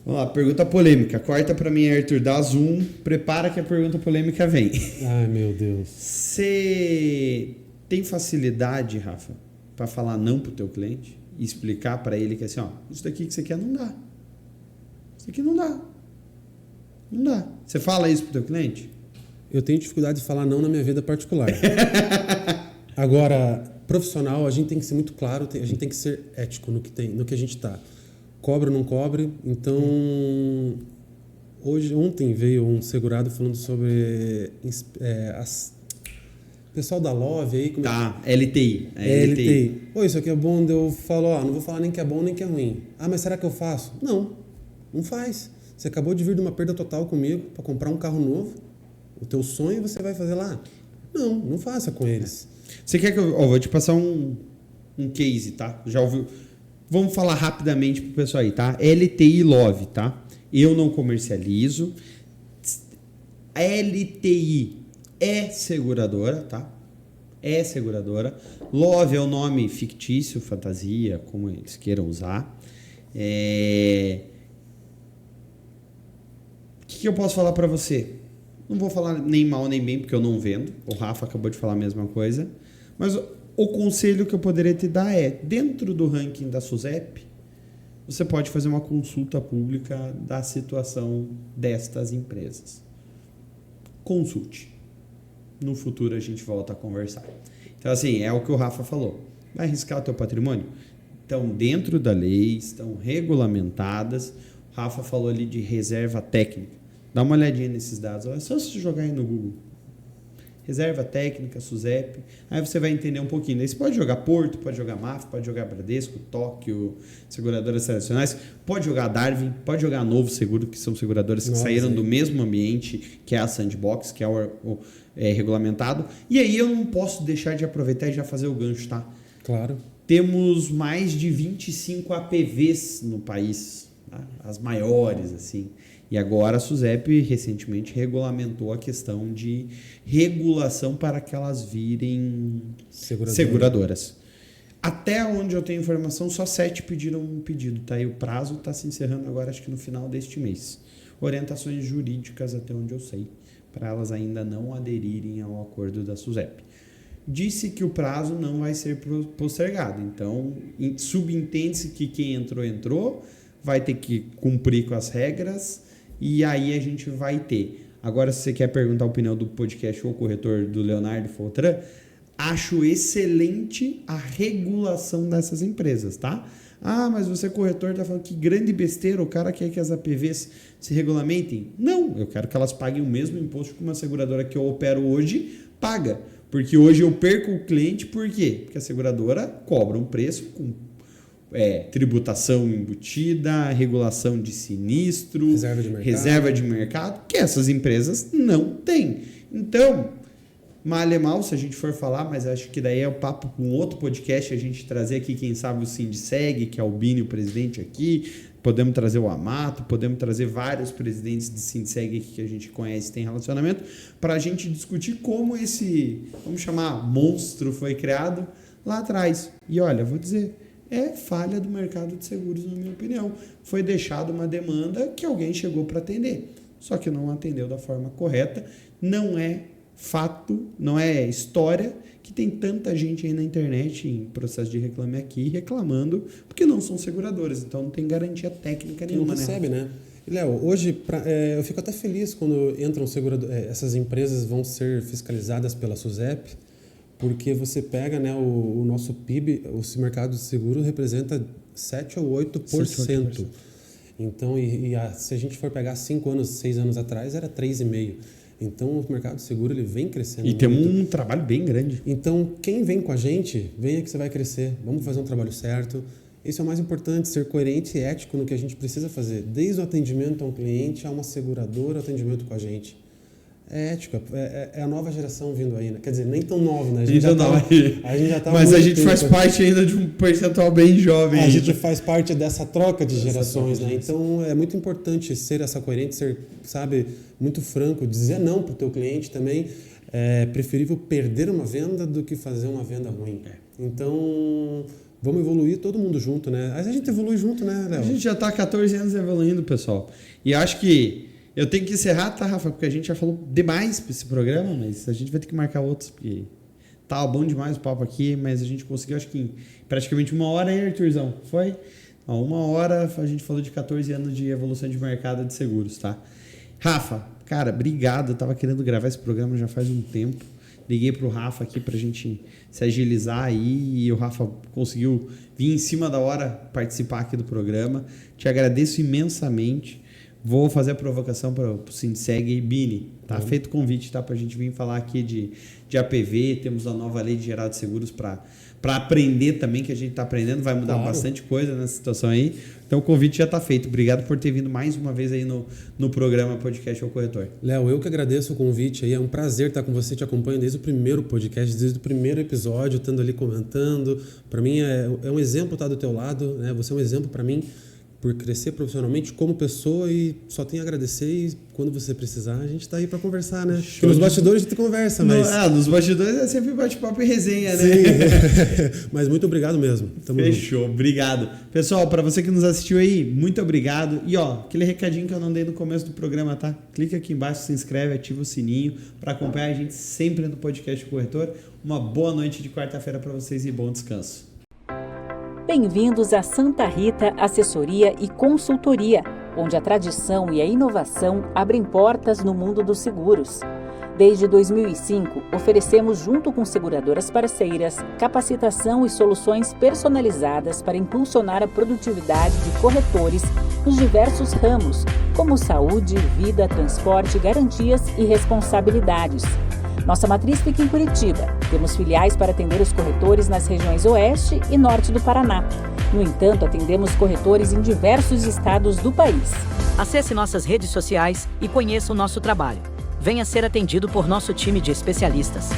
Vamos lá, pergunta polêmica. Corta para mim, Arthur, dá zoom, prepara que a pergunta polêmica vem. Ai, meu Deus. Você tem facilidade, Rafa, para falar não pro teu cliente e explicar para ele que assim, ó, isso daqui que você quer não dá. Isso aqui não dá. Não dá. Você fala isso pro teu cliente? Eu tenho dificuldade de falar não na minha vida particular. Agora, profissional, a gente tem que ser muito claro, a gente tem que ser ético no que a gente está. Cobre ou não cobre. Então, ontem veio um segurado falando sobre pessoal da Love aí. Tá, LTI. LTI. Pô, isso aqui é bom. Eu falo, não vou falar nem que é bom nem que é ruim. Ah, mas será que eu faço? Não faz. Você acabou de vir de uma perda total comigo para comprar um carro novo. O teu sonho você vai fazer lá? Não faça com eles. Você quer que eu vou te passar um case, tá? Já ouviu? Vamos falar rapidamente pro pessoal aí, tá? LTI Love, tá? Eu não comercializo. A LTI é seguradora, tá? É seguradora. Love é o nome fictício, fantasia, como eles queiram usar. O que eu posso falar para você? Não vou falar nem mal nem bem, porque eu não vendo. O Rafa acabou de falar a mesma coisa. Mas o conselho que eu poderia te dar é, dentro do ranking da SUSEP, você pode fazer uma consulta pública da situação destas empresas. Consulte. No futuro a gente volta a conversar. Então, assim, é o que o Rafa falou. Vai arriscar o teu patrimônio? Estão dentro da lei, estão regulamentadas. O Rafa falou ali de reserva técnica. Dá uma olhadinha nesses dados. É só você jogar aí no Google. Reserva técnica, SUSEP. Aí você vai entender um pouquinho. Daí você pode jogar Porto, pode jogar MAF, pode jogar Bradesco, Tóquio, seguradoras tradicionais. Pode jogar Darwin, pode jogar Novo Seguro, que são seguradoras que saíram do mesmo ambiente, que é a Sandbox, que é o regulamentado. E aí eu não posso deixar de aproveitar e já fazer o gancho, tá? Claro. Temos mais de 25 APVs no país, tá? As maiores, assim. E agora a SUSEP recentemente regulamentou a questão de regulação para que elas virem seguradoras. Até onde eu tenho informação, só 7 pediram um pedido, tá? E o prazo está se encerrando agora, acho que no final deste mês. Orientações jurídicas, até onde eu sei, para elas ainda não aderirem ao acordo da SUSEP. Disse que o prazo não vai ser postergado, então subentende-se que quem entrou, vai ter que cumprir com as regras. E aí a gente vai ter. Agora, se você quer perguntar a opinião do podcast ou corretor do Leonardo Foltran, acho excelente a regulação dessas empresas, tá? Ah, mas você corretor está falando que grande besteira, o cara quer que as APVs se regulamentem? Não, eu quero que elas paguem o mesmo imposto que uma seguradora que eu opero hoje paga. Porque hoje eu perco o cliente, por quê? Porque a seguradora cobra um preço com tributação embutida, regulação de sinistro, reserva de mercado, que essas empresas não têm. Então, mal é mal se a gente for falar, mas acho que daí é o papo com outro podcast, a gente trazer aqui, quem sabe, o Sindiceg, que é o Bini, o presidente aqui, podemos trazer o Amato, podemos trazer vários presidentes de Sindiceg aqui que a gente conhece, tem relacionamento, para a gente discutir como esse, vamos chamar, monstro foi criado lá atrás. E olha, vou dizer, é falha do mercado de seguros, na minha opinião. Foi deixada uma demanda que alguém chegou para atender, só que não atendeu da forma correta. Não é fato, não é história que tem tanta gente aí na internet em processo de reclame aqui reclamando porque não são seguradoras, então não tem garantia técnica nenhuma. Não recebe, né? E, Léo, hoje eu fico até feliz quando entram essas empresas vão ser fiscalizadas pela SUSEP, porque você pega, né, o nosso PIB, o mercado de seguro representa 7 ou 8%. Então, se a gente for pegar 5 anos, 6 anos atrás, era 3,5%. Então, o mercado de seguro ele vem crescendo. E tem um trabalho bem grande. Então, quem vem com a gente, venha que você vai crescer. Vamos fazer um trabalho certo. Isso é o mais importante, ser coerente e ético no que a gente precisa fazer. Desde o atendimento a um cliente, a uma seguradora, atendimento com a gente. É ética, é a nova geração vindo aí, né? Quer dizer, nem tão nova, né? A gente já tá mas a gente faz parte ainda de um percentual bem jovem. A gente faz parte dessa troca de gerações, né? Então é muito importante ser essa coerente, ser, sabe, muito franco, dizer não pro teu cliente também. É preferível perder uma venda do que fazer uma venda ruim. Então, vamos evoluir todo mundo junto, né? A gente evolui junto, né, Léo? A gente já tá há 14 anos evoluindo, pessoal. E acho que eu tenho que encerrar, tá, Rafa? Porque a gente já falou demais para esse programa, mas a gente vai ter que marcar outros, porque tá bom demais o papo aqui, mas a gente conseguiu, acho que em praticamente 1 hora, hein, Arthurzão? Foi? 1 hora a gente falou de 14 anos de evolução de mercado de seguros, tá? Rafa, cara, obrigado. Eu tava querendo gravar esse programa já faz um tempo. Liguei pro Rafa aqui pra gente se agilizar aí e o Rafa conseguiu vir em cima da hora participar aqui do programa. Te agradeço imensamente. Vou fazer a provocação para o Sindiceg e Bini. Tá feito o convite, tá? Para a gente vir falar aqui de APV. Temos a nova lei de geral de seguros para aprender também, que a gente está aprendendo. Vai mudar bastante coisa nessa situação aí. Então o convite já está feito. Obrigado por ter vindo mais uma vez aí no programa Podcast ao Corretor. Léo, eu que agradeço o convite aí. É um prazer estar com você. Te acompanho desde o primeiro podcast, desde o primeiro episódio, estando ali comentando. Para mim é um exemplo estar do teu lado, né? Você é um exemplo para mim por crescer profissionalmente como pessoa e só tenho a agradecer e quando você precisar a gente tá aí para conversar, né? Porque nos bastidores a gente conversa, mas... nos bastidores é sempre bate-papo e resenha, né? Sim, mas muito obrigado mesmo. Fechou, junto. Obrigado. Pessoal, para você que nos assistiu aí, muito obrigado. E ó, aquele recadinho que eu não dei no começo do programa, tá? Clica aqui embaixo, se inscreve, ativa o sininho para acompanhar a gente sempre no Podcast Corretor. Uma boa noite de quarta-feira para vocês e bom descanso. Bem-vindos a Santa Rita Assessoria e Consultoria, onde a tradição e a inovação abrem portas no mundo dos seguros. Desde 2005, oferecemos, junto com seguradoras parceiras, capacitação e soluções personalizadas para impulsionar a produtividade de corretores nos diversos ramos, como saúde, vida, transporte, garantias e responsabilidades. Nossa matriz fica em Curitiba. Temos filiais para atender os corretores nas regiões Oeste e Norte do Paraná. No entanto, atendemos corretores em diversos estados do país. Acesse nossas redes sociais e conheça o nosso trabalho. Venha ser atendido por nosso time de especialistas.